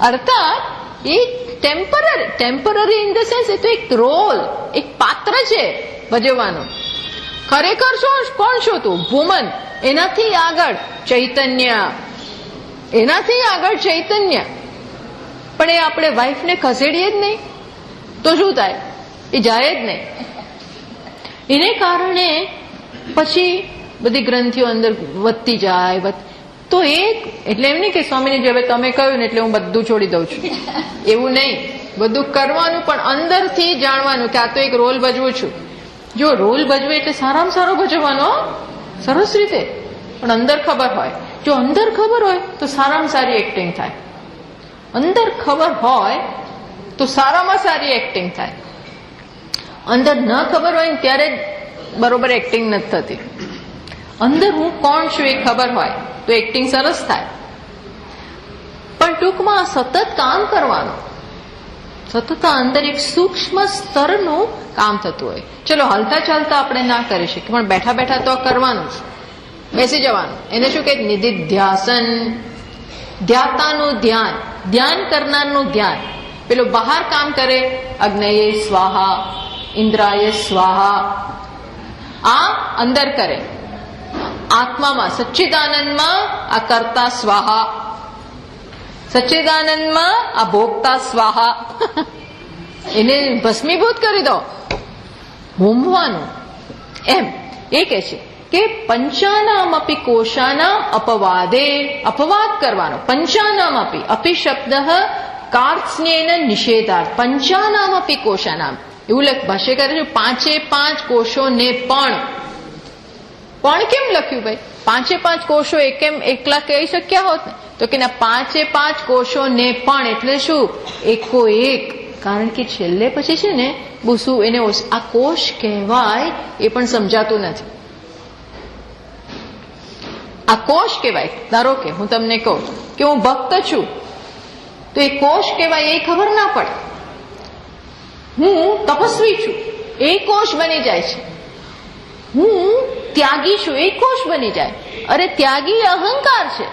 અર્થાત એ ટેમ્પરરી ઇન ધ સેન્સ, એ તો એક રોલ, એક પાત્ર છે ભજવવાનું. ખરેખર કોણ છો તું? વુમન. એનાથી આગળ ચૈતન્ય, એનાથી આગળ ચૈતન્ય. પણ એ આપણે વાઇફને ખસેડીએ જ નહીં તો શું થાય? એ જાય જ નહીં. એને કારણે પછી બધી ગ્રંથિઓ અંદર વધતી જાય. તો એટલે એમ નહીં કે સ્વામીજી હવે તમે કહ્યું ને એટલે હું બધું છોડી દઉં છું, એવું નહીં. બધું કરવાનું, પણ અંદરથી જાણવાનું કે આ તો એક રોલ ભજવું છું. જો રોલ ભજવે એટલે સારામાં સારો ભજવવાનો, સરસ રીતે, પણ અંદર ખબર હોય. જો અંદર ખબર હોય તો સારામાં સારી એક્ટિંગ થાય. અંદર ખબર હોય તો સારામાં સારી એક્ટિંગ થાય. અંદર ન ખબર હોય ને ત્યારે બરોબર એક્ટિંગ નથી થતી. અંદર હું કોણ છું એ ખબર હોય તો એક્ટિંગ સરસ થાય. પણ ટૂંકમાં સતત કામ કરવાનું, સતત અંદર એક સૂક્ષ્મ સ્તરનું કામ થતું હોય. ચલો હલતા ચાલતા આપણે ના કરી શકીએ, પણ બેઠા બેઠા તો કરવાનું જ. બેસી જવાનું. એને શું કહે? નિધિધ્યાસન. ધ્યાતાનું ધ્યાન, ધ્યાન કરનારનું ધ્યાન. પેલું બહાર કામ કરે, અગ્નયે સ્વાહા, ઇન્દ્રાય સ્વાહા. આ અંદર કરે, આત્મામાં સચ્ચિદાનંદમાં આ કરતા સ્વાહા, સચ્ચિદાનંદમાં આ ભોગતા સ્વાહા. એને ભસ્મીભૂત કરી દો, હોમવાનું. એમ એ કે છે કે પંચાનામ અપી કોશાનામ અપવાદે, અપવાદ કરવાનો. પંચાનામ અપી, અપી શબ્દ કાર્ત્સ્ન્યેન નિષેધાર્થ. પંચાનામ અપી કોશાનામ, એવું ભાષ્યકારે છે પાંચે પાંચ કોષોને પણ. પણ કેમ લખ્યું ભાઈ? પાંચે પાંચ કોષો એકલા કહી શક્યા હોત ને, તો કે ના, પાંચે પાંચ કોષોને પણ એટલે શું? એકો એક. કારણ કે છેલ્લે પછી છે ને બુસું એને આ કોષ કહેવાય એ પણ સમજાતું નથી. આ કોષ કહેવાય. ધારો કે હું તમને કહું કે હું ભક્ત છું, તો એ કોષ કહેવાય એ ખબર ના પડે. હું તપસ્વી છું, એ કોષ બની જાય છે. હું ત્યાગી છું, એ કોષ બની જાય. અરે ત્યાગી અહંકાર છે,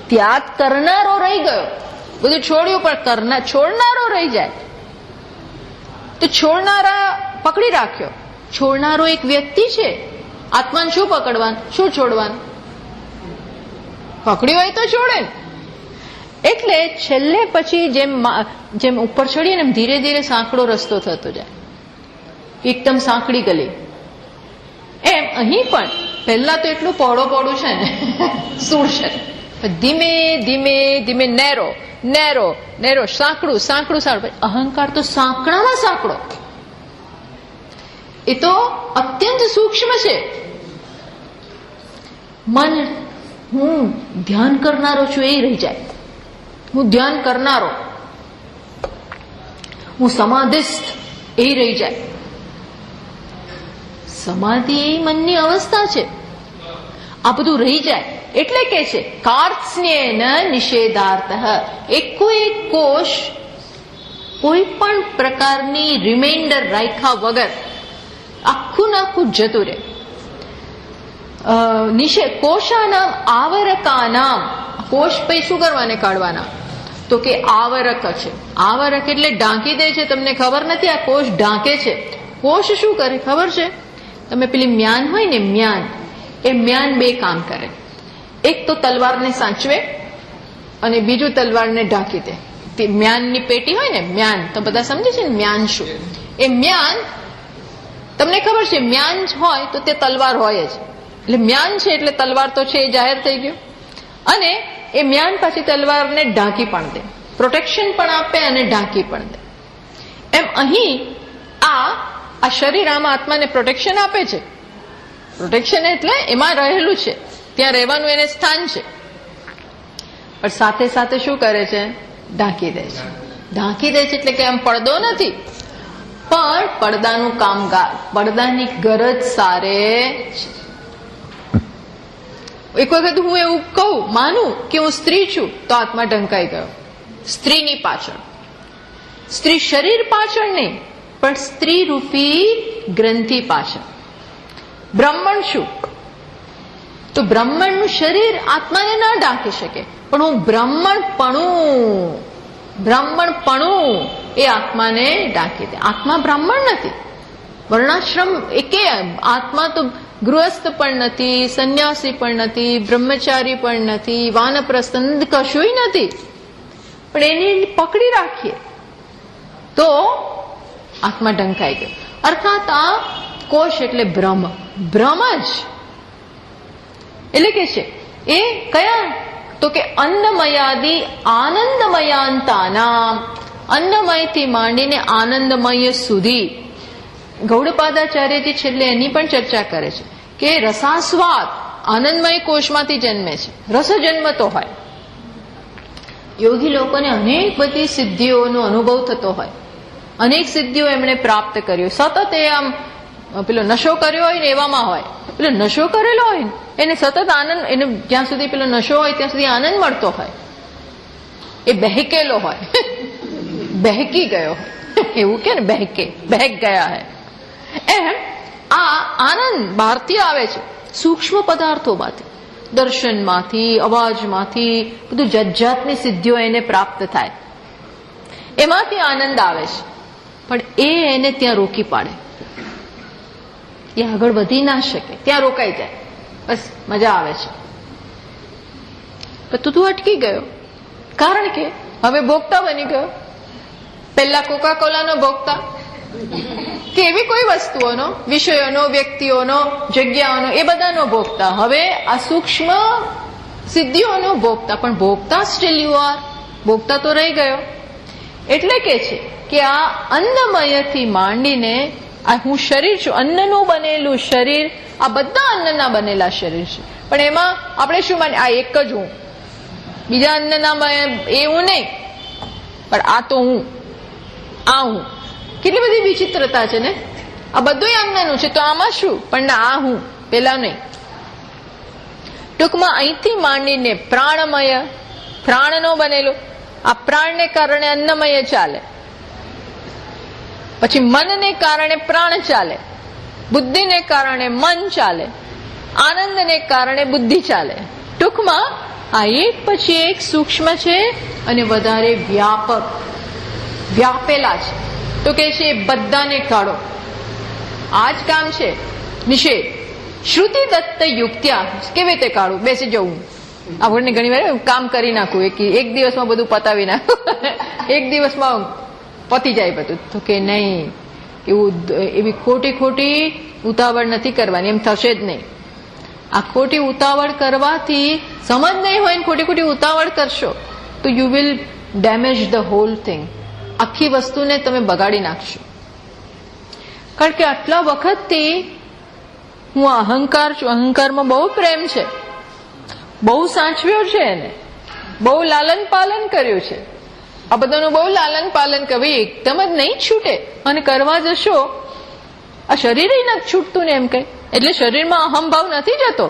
ત્યાગ કરનારો રહી ગયો. બધું છોડ્યું પણ છોડનારો રહી જાય. તો છોડનારા પકડી રાખ્યો. છોડનારો એક વ્યક્તિ છે. આત્માને શું પકડવાનું, શું છોડવાનું? પકડ્યું હોય તો છોડે ને. એટલે છેલ્લે પછી જેમ ઉપર ચડીએ ને એમ ધીરે ધીરે સાંકડો રસ્તો થતો જાય, એકદમ સાંકડી ગલી. એમ અહીં પણ પહેલા તો એટલું પહોળું છે ને શું છે, ધીમે ધીમે ધીમે નેરો નેરો નેરો, સાંકડું સાંકડું સાંકડું. અહંકાર તો સાંકડામાં સાંકડો. એ તો અત્યંત સૂક્ષ્મ છે. મન, હું ધ્યાન કરનારો છું એ રહી જાય. હું ધ્યાન કરનારો, હું સમાધિસ્થ એ રહી જાય. સમાધિ એ મનની અવસ્થા છે. આ બધું રહી જાય. એટલે કે છે કાર્ત્સ્ન્યેન નિષેધાર્થ. એકો એક કોષ કોઈ પણ પ્રકારની રિમાઇન્ડર રાખ્યા વગર આખું નાખું જતું રહે. કોશાનામ આવરકાનામ. કોષ પછી શું કરવાને કાઢવાના? તો કે આવરક છે. આવરક એટલે ઢાંકી દે છે. તમને ખબર નથી આ કોષ ઢાંકે છે. કોષ શું કરે ખબર છે? તમે પેલી મ્યાન હોય ને, મ્યાન, એ મ્યાન બે કામ કરે. એક તો તલવારને સાચવે અને બીજું તલવારને ઢાંકી દે. તે મ્યાનની પેટી હોય ને, મ્યાન તો બધા સમજે છે ને મ્યાન શું. એ મ્યાન, તમને ખબર છે મ્યાન હોય તો તે તલવાર હોય જ. એટલે મ્યાન છે એટલે તલવાર તો છે એ જાહેર થઈ ગયું. અને એ મ્યાન પછી તલવારને ઢાંકી પણ દે, પ્રોટેક્શન પણ આપે અને ઢાંકી પણ દે. એમ અહીં આ શરીર આમાં આત્માને પ્રોટેક્શન આપે છે. પ્રોટેક્શન એટલે એમાં રહેલું છે, ત્યાં રહેવાનું એને સ્થાન છે. પણ સાથે સાથે શું કરે છે? ઢાંકી દે છે. ઢાંકી દે છે એટલે કે આમ પડદો નથી, પણ પડદાનું કામગાર, પડદાની ગરજ સારે છે. એક વખત હું એવું કહું, માનું કે હું સ્ત્રી છું, તો આત્મા ઢંકાઈ ગયો. સ્ત્રીની પાછળ, સ્ત્રી શરીર પાછળ નહીં, પણ સ્ત્રી રૂપી ગ્રંથિ પાછળ. બ્રાહ્મણ છું તો બ્રાહ્મણનું શરીર આત્માને ના ઢાંકી શકે, પણ હું બ્રાહ્મણપણું એ આત્માને ઢાંકી દે. આત્મા બ્રાહ્મણ નથી, વર્ણાશ્રમ એકે. આત્મા તો ગૃહસ્થ પણ નથી, સંન્યાસી પણ નથી, બ્રહ્મચારી પણ નથી, વાનપ્રસ્થ કશુંય નથી. પણ એને પકડી રાખીએ તો આત્મા ઢંકાઈ ગયો. અર્થાત આ કોષ એટલે ભ્રમ જ. એટલે કે છે એ કયા, તો કે અન્નમયાદી આનંદમયાંતાનામ, અન્નમયથી માંડીને આનંદમય સુધી. ગૌડપાદાચાર્યજી છેલ્લે એની પણ ચર્ચા કરે છે કે રસાસ્વાદ આનંદમય કોષમાંથી જન્મે છે, રસ જન્મતો હોય. યોગી લોકોને અનેક બધી સિદ્ધિઓનો અનુભવ થતો હોય, અનેક સિદ્ધિઓ એમણે પ્રાપ્ત કર્યો. સતત એ આમ પેલો નશો કર્યો હોય ને એવામાં હોય, પેલો નશો કરેલો હોય ને એને સતત આનંદ, એને જ્યાં સુધી પેલો નશો હોય ત્યાં સુધી આનંદ મળતો હોય. એ બહેકેલો હોય, બહેકી ગયો હોય, એવું કે ને બહેક ગયા હે. એમ આ આનંદ બહારથી આવે છે, સૂક્ષ્મ પદાર્થોમાંથી, દર્શનમાંથી, અવાજમાંથી, બધું જાતની સિદ્ધિઓ એને પ્રાપ્ત થાય, એમાંથી આનંદ આવે છે. પણ એ એને ત્યાં રોકી પાડે, એ આગળ વધી ના શકે, ત્યાં રોકાઈ જાય. બસ મજા આવે છે, પણ તું અટકી ગયો, કારણ કે હવે ભોગતા બની ગયો. પહેલા કોકા કોલાનો ભોગતા કે એવી કોઈ વસ્તુઓનો, વિષયોનો, વ્યક્તિઓનો, જગ્યાઓનો, એ બધાનો ભોગતા. હવે આ સૂક્ષ્મ સિદ્ધિઓનો ભોગતા, પણ ભોગતા સ્ટીલ યુ આર, ભોગતા તો રહી ગયો. એટલે કે છે કે આ અન્નમયથી માંડીને આ હું શરીર છું, અન્નનું બનેલું શરીર, આ બધા અન્નના બનેલા શરીર છે. પણ એમાં આપણે શું માની, આ એક જ હું, બીજા અન્નના એવું નહીં, પણ આ તો હું, આ હું. કેટલી બધી વિચિત્રતા છે ને. આ બધું અન્નનું છે તો આમાં શું, પણ ના, આ હું, પેલા નહીં. ટૂંકમાં અહીંથી માંડીને પ્રાણમય, પ્રાણનો બનેલો, આ પ્રાણને કારણે અન્નમય ચાલે, પછી મનને કારણે પ્રાણ ચાલે, બુદ્ધિને કારણે મન ચાલે, આનંદને કારણે બુદ્ધિ ચાલે. ટૂંકમાં આ એક પછી એક સૂક્ષ્મ છે અને વધારે વ્યાપક, વ્યાપેલા છે. તો કે છે બધાને કાઢો, આ જ કામ છે. નિષેધ શ્રુતિ દત્ત યુક્ત્યા, કેવી રીતે કાઢું, બેસી જવું. આપણને ઘણી વાર કામ કરી નાખવું, એક દિવસમાં બધું પતાવી નાખવું, એક દિવસમાં પતી જાય બધું. તો કે નહીં, એવી ખોટી ઉતાવળ નથી કરવાની, એમ થશે જ નહીં. આ ખોટી ઉતાવળ કરવાથી, સમજ નહીં હોય ને ખોટી ઉતાવળ કરશો તો you will damage the hall thing. આખી વસ્તુને તમે બગાડી નાખશો. કારણ કે આટલા વખતથી હું અહંકાર છું, અહંકારમાં બહુ પ્રેમ છે, બહુ સાચવ્યો છે એને, બહુ લાલન પાલન કર્યું છે. આ બધાનું બહુ લાલન પાલન કરવું એકદમ જ નહીં છૂટે, અને કરવા જશો આ શરીર નથી છૂટતું ને એમ કઈ. એટલે શરીરમાં અહંભાવ નથી જતો,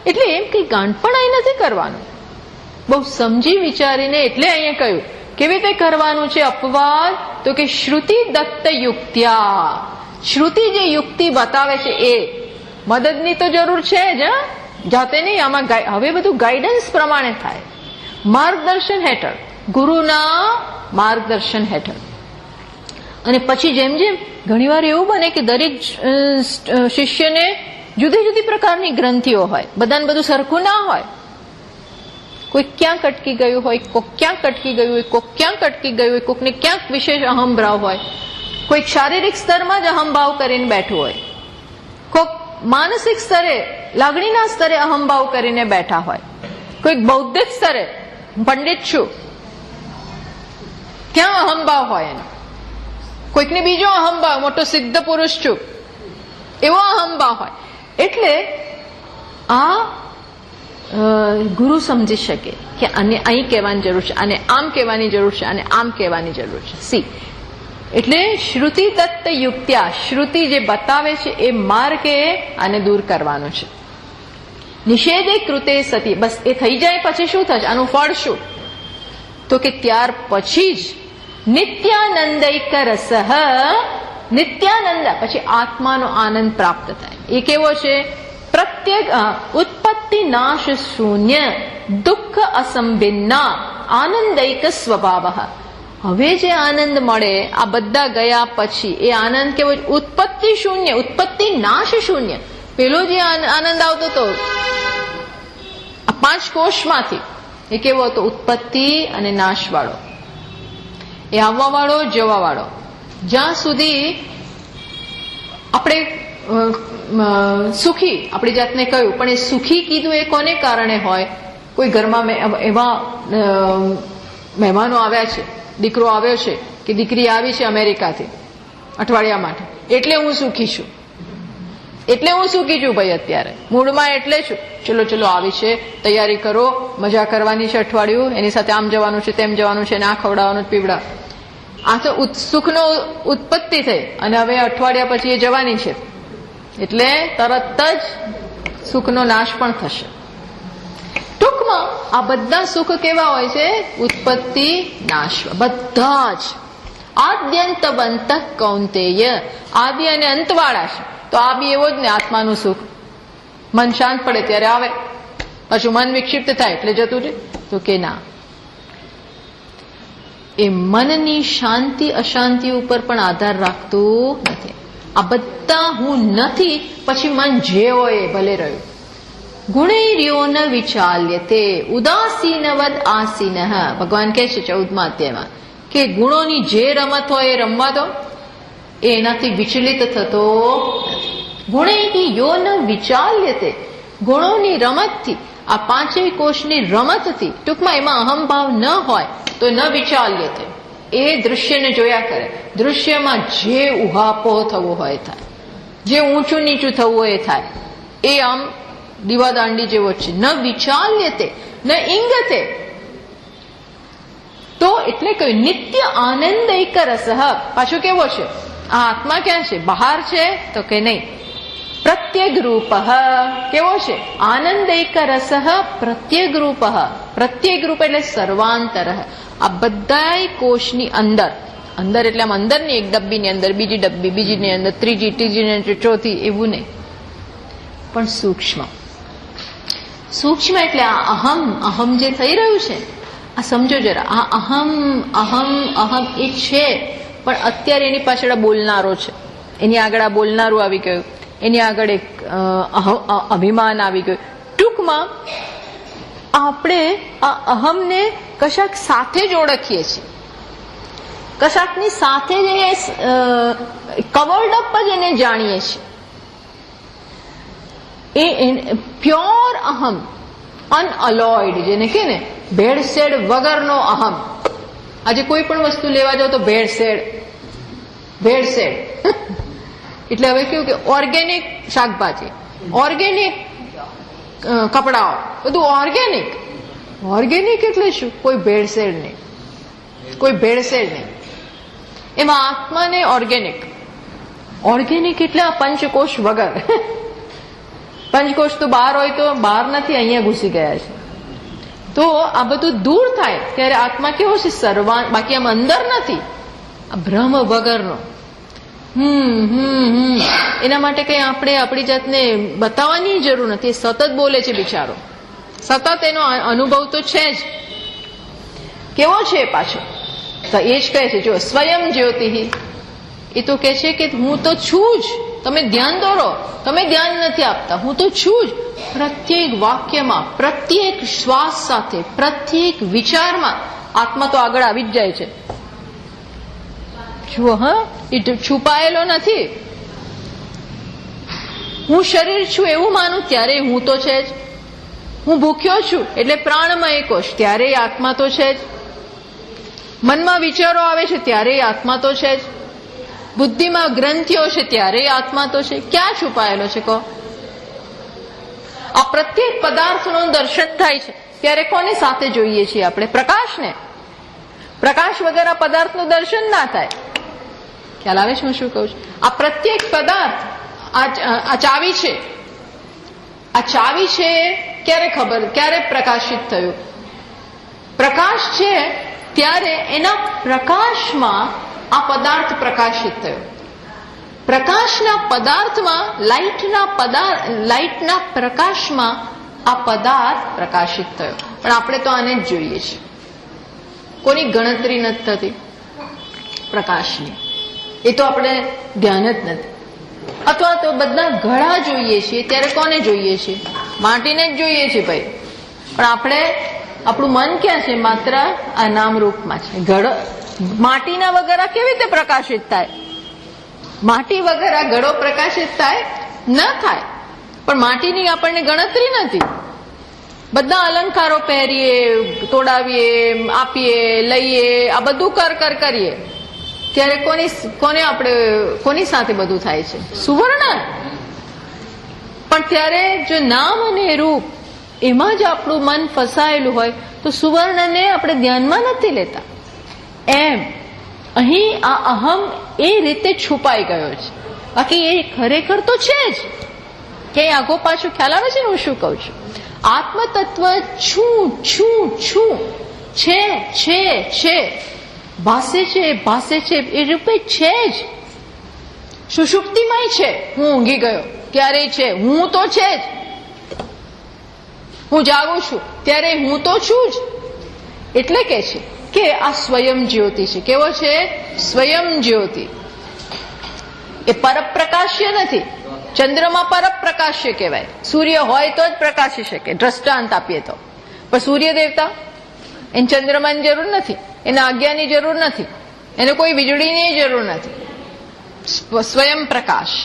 એટલે એમ કઈ ગાંઠપણ અહીં નથી કરવાનું. બહુ સમજી વિચારીને, એટલે અહીંયા કહ્યું કેવી રીતે કરવાનું છે અપવાદ, તો કે શ્રુતિ દત્ત યુક્ત્યા. શ્રુતિ જે યુક્તિ બતાવે છે એ, મદદની તો જરૂર છે જ, જાતે નહીં. આમાં હવે બધું ગાઈડન્સ પ્રમાણે થાય, માર્ગદર્શન હેઠળ, ગુરુના માર્ગદર્શન હેઠળ. અને પછી જેમ જેમ ઘણીવાર એવું બને કે દરેક શિષ્યને જુદી જુદી પ્રકારની ગ્રંથિઓ હોય, બધાને બધું સરખું ના હોય. કોઈ ક્યાંક અટકી ગયું હોય, કોઈક ક્યાંક અટકી ગયું હોય, કોઈક ક્યાંક અટકી ગયું હોય, કોઈકને ક્યાંક વિશેષ અહંભાવ હોય, કોઈક શારીરિક સ્તરમાં જ અહંભાવ કરીને બેઠું હોય, કોઈક માનસિક સ્તરે, લાગણીના સ્તરે અહંભાવ કરીને બેઠા હોય, કોઈક બૌદ્ધિક સ્તરે પંડિત છું ત્યાં અહંભાવ હોય એનો, કોઈકને બીજો અહંભાવ મોટો સિદ્ધ પુરુષ છું એવો અહંભાવ હોય. એટલે આ ગુરુ સમજી શકે કે આને અહીં કહેવાની જરૂર છે, આને આમ કહેવાની જરૂર છે, આને આમ કહેવાની જરૂર છે. સી એટલે શ્રુતિ દત્ત યુક્ત્યા, શ્રુતિ જે બતાવે છે એ માર્ગે આને દૂર કરવાનો છે. નિષેધે કૃતે સતી, બસ એ થઈ જાય પછી શું થશે, આનું ફળ શું, તો કે ત્યાર પછી જ નિત્યાનંદૈક રસ, નિત્યાનંદ પછી આત્માનો આનંદ પ્રાપ્ત થાય. એ કેવો છે, પ્રત્યેક ઉત્પત્તિ નાશ શૂન્ય દુઃખ અસંભિન્ના આનંદૈક સ્વભાવ. હવે જે આનંદ મળે આ બધા ગયા પછી એ આનંદ કેવો, ઉત્પત્તિ શૂન્ય, ઉત્પત્તિ નાશ શૂન્ય. પેલો જે આનંદ આવતો હતો આ 5 કોષમાંથી, એ કેવો હતો, ઉત્પત્તિ અને નાશ વાળો, એ આવવા વાળો જવા વાળો. જ્યાં સુધી આપણે સુખી આપણી જાતને કહ્યું, પણ એ સુખી કીધું એ કોને કારણે હોય, કોઈ ઘરમાં એવા મહેમાનો આવ્યા છે, દીકરો આવ્યો છે કે દીકરી આવી છે અમેરિકાથી અઠવાડિયા માટે, એટલે હું સુખી છું, એટલે હું સુખી છું ભાઈ અત્યારે મૂળમાં, એટલે છું. ચલો ચલો આવી છે, તૈયારી કરો, મજા કરવાની છે અઠવાડિયું, એની સાથે આમ જવાનું છે તેમ જવાનું છે, આ ખવડાવવાનું પીવડા. આ તો સુખનો ઉત્પત્તિ થઈ અને હવે અઠવાડિયા પછી એ જવાની છે, એટલે તરત જ સુખનો નાશ પણ થશે. ટૂંકમાં આ બધા સુખ કેવા હોય છે, ઉત્પત્તિ નાશ બધા જ. આદ્યંતવંત કૌંતેય, આદિ અને અંતવાળા છે. તો આ બી એવો જ ને, આત્માનું સુખ મન શાંત પડે ત્યારે આવે, પાછું મન વિક્ષિપ્ત થાય એટલે જતું રહે. તો કે ના, એ મનની શાંતિ અશાંતિ ઉપર પણ આધાર રાખતું નથી. આ બધા હું નથી, પછી મન જે હોય એ ભલે રહ્યું. ગુણૈર્યો ન વિચાલ્યતે ઉદાસીનવદ આસીન. ભગવાન કહે છે 14મા અધ્યાયમાં કે ગુણોની જે રમત હોય એ રમવા દો, એ એનાથી વિચલિત થતો નથી. ગુણૈર્યો ન વિચાલ્યતે, ગુણોની રમતથી, આ 5 કોષની રમતથી, ટૂંકમાં એમાં અહંભાવ ન હોય તો ન વિચાલ્યતે, એ દૃશ્યને જોયા કરે. દૃશ્યમાં જે ઉહાપો થવો હોય થાય, જે ઊંચું નીચું થવું હોય એ થાય. એ આમ દીવાદાંડી જેવો છે. ન વિચાલ્યતે ન ઇંગતે, તો એટલે કહ્યું નિત્ય આનંદૈક રસ. પાછું કેવો છે આ આત્મા, ક્યાં છે, બહાર છે, તો કે નહીં. પ્રત્યેક રૂપ કેવો છે, આનંદૈક રસ પ્રત્યેક રૂપ. પ્રત્યેક રૂપ એટલે સર્વાંતર. આ બધા કોષની અંદર, અંદર એટલે આમ અંદર ની, એક ડબ્બીની અંદર બીજી ડબ્બી, બીજીની અંદર ત્રીજી, ત્રીજીની અંદર ચોથી, એવું નહીં, પણ સૂક્ષ્મ. સૂક્ષ્મ એટલે આ અહમ, અહમ જે થઈ રહ્યું છે, આ સમજો જરા. આ અહમ અહમ અહમ એ છે, પણ અત્યારે એની પાછળ બોલનારો છે, એની આગળ આ બોલનારું આવી ગયું, એની આગળ એક અભિમાન આવી ગયું. ટૂંકમાં આપણે આ અહમને કશાક સાથે જ ઓળખીએ છીએ, કશાકની સાથે જ એને કવર્ડ અપ જ એને જાણીએ છીએ. એ પ્યોર અહમ, અનઅલોઇડ, જેને કે ને ભેળસેળ વગરનો અહમ. આજે કોઈ પણ વસ્તુ લેવા જાવ તો ભેળસેળ, ભેળસેળ. એટલે હવે કેવું કે ઓર્ગેનિક શાકભાજી, ઓર્ગેનિક કપડાઓ, બધું ઓર્ગેનિક. ઓર્ગેનિક એટલે શું, કોઈ ભેળસેળ નહીં, કોઈ ભેળસેળ નહીં. એમાં આત્માને ઓર્ગેનિક, ઓર્ગેનિક એટલે આ પંચકોશ વગર. પંચકોશ તો બહાર હોય તો બહાર નથી, અહીંયા ઘૂસી ગયા છે. તો આ બધું દૂર થાય ત્યારે આત્મા કેવો છે, સર્વાન. બાકી આમ અંદર નથી, આ ભ્રમ વગરનો. એના માટે કઈ આપણે આપણી જાતને બતાવવાની જરૂર નથી. સતત બોલે છે બિચારો, સતત એનો અનુભવ તો છે જ. કેવો છે પાછો, તો એ જ કહે છે, જો સ્વયં જ્યોતિ, એ તો કહે છે કે હું તો છું જ. તમે ધ્યાન દોરો, તમે ધ્યાન નથી આપતા, હું તો છું જ. પ્રત્યેક વાક્યમાં, પ્રત્યેક શ્વાસ સાથે, પ્રત્યેક વિચારમાં આત્મા તો આગળ આવી જ જાય છે. જુઓ, એ છુપાયેલો નથી. હું શરીર છું એવું માનું ત્યારે હું તો છે જ. હું ભૂખ્યો છું એટલે પ્રાણમય કોષ, ત્યારે આત્મા તો છે જ. મનમાં વિચારો આવે છે ત્યારે આત્મા તો છે જ. બુદ્ધિમાં ગ્રંથિઓ છે ત્યારે આત્મા તો છે. ક્યાં છુપાયેલો છે કહો? આ પ્રત્યેક પદાર્થનું દર્શન થાય છે ત્યારે કોને સાથે જોઈએ છીએ આપણે? પ્રકાશને. પ્રકાશ વગર આ પદાર્થનું દર્શન ના થાય. ખ્યાલ આવે છે હું શું કહું છું? આ પ્રત્યેક પદાર્થ, આ ચાવી છે, આ ચાવી છે ક્યારે પ્રકાશિત થયું? પ્રકાશ છે ત્યારે એના પ્રકાશમાં આ પદાર્થ પ્રકાશિત થયો. પ્રકાશના પદાર્થમાં લાઇટના પ્રકાશમાં આ પદાર્થ પ્રકાશિત થયો. પણ આપણે તો આને જ જોઈએ છીએ. કોની ગણતરી નથી થતી પ્રકાશની, એ તો આપણે ધ્યાન જ નથી. અથવા તો બધા ઘડા જોઈએ છીએ ત્યારે કોને જોઈએ છીએ? માટીને જ જોઈએ છીએ ભાઈ. પણ આપણું મન ક્યાં છે? માત્ર આ નામરૂપમાં છે. માટીના વગર આ કેવી રીતે પ્રકાશિત થાય? માટી વગર આ ઘડો પ્રકાશિત થાય? ન થાય. પણ માટીની આપણને ગણતરી નથી. બધા અલંકારો પહેરીએ, તોડાવીએ, આપીએ, લઈએ, આ બધું કરીએ ત્યારે કોની સાથે બધું થાય છે? સુવર્ણ. પણ ત્યારે જો નામ અને રૂપ એમાં જ આપણું મન ફસાયેલું હોય તો સુવર્ણને આપણે ધ્યાનમાં નથી લેતા. એમ અહીં આ અહમ એ રીતે છુપાઈ ગયો છે. બાકી એ ખરેખર તો છે જ. ક્યાંય આગો પાછું ખ્યાલ આવે છે ને હું શું કહું છું? આત્મતત્વ છું છે, ભાસે છે એ રૂપે છે જ. સુષુપ્તિમાંય છે. હું ઊંઘી ગયો ક્યારેય છે, હું તો છે જ. હું જાગું છું ત્યારે હું તો છું જ. એટલે કે છે કે આ સ્વયં જ્યોતિ છે. કેવો છે? સ્વયં જ્યોતિ. એ પરપ્રકાશ્ય નથી. ચંદ્રમાં પરપ્રકાશ્ય કહેવાય. સૂર્ય હોય તો જ પ્રકાશી શકે, દ્રષ્ટાંત આપીએ તો. પણ સૂર્ય દેવતા, એને ચંદ્રમાની જરૂર નથી, એને આજ્ઞાની જરૂર નથી, એને કોઈ વીજળીની જરૂર નથી. સ્વયં પ્રકાશ.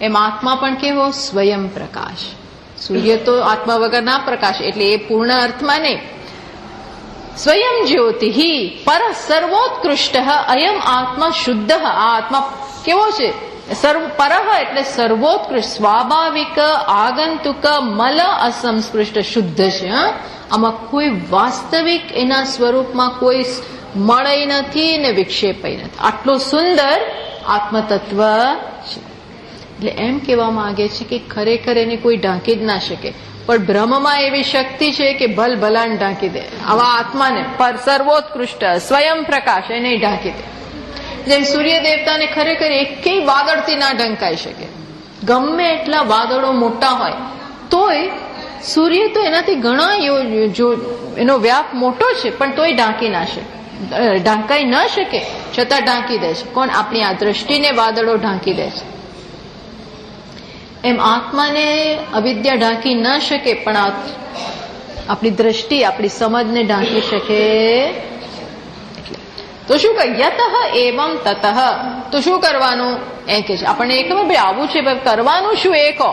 એમ આત્મા પણ કેવો? સ્વયં પ્રકાશ. સૂર્ય તો આત્મા વગર ના પ્રકાશ, એટલે એ પૂર્ણ અર્થમાં નહીં. સ્વયં જ્યોતિ પર સર્વોત્કૃષ્ટ અયમ આત્મા શુદ્ધ. આ આત્મા કેવો છે? પર એટલે સર્વોત્કૃષ્ટ, સ્વાભાવિક, આગંતુક, મલ અસંસ્પૃષ્ટ, શુદ્ધ છે. આમાં કોઈ વાસ્તવિક એના સ્વરૂપમાં કોઈ મળય નથી ને વિક્ષેપય નથી. આટલું સુંદર આત્મતત્વ છે. એટલે એમ કહેવા માંગે છે કે ખરેખર એને કોઈ ઢાંકી જ ના શકે. પણ બ્રહ્મમાં એવી શક્તિ છે કે ભલાને ઢાંકી દે. આવા આત્માને પર સર્વોત્કૃષ્ટ સ્વયં પ્રકાશ એને ઢાંકી દે. જેમ સૂર્ય દેવતાને ખરેખર એકેય વાદળથી ના ઢંકાઈ શકે. ગમે એટલા વાદળો મોટા હોય તોય સૂર્ય તો એનાથી ઘણા એનો વ્યાપ મોટો છે, પણ તોય ઢાંકાઈ ન શકે, છતાં ઢાંકી દે છે. કોણ? આપણી આ દ્રષ્ટિને વાદળો ઢાંકી દે છે. એમ આત્માને અવિદ્યા ઢાંકી ન શકે, પણ આપણી દ્રષ્ટિ, આપણી સમજને ઢાંકી શકે. તો શું કહે? યતઃ એવં તતઃ. તો શું કરવાનું? એ કે છે આપણને એ ખબર ભાઈ આવું છે, કરવાનું શું? એ કહો,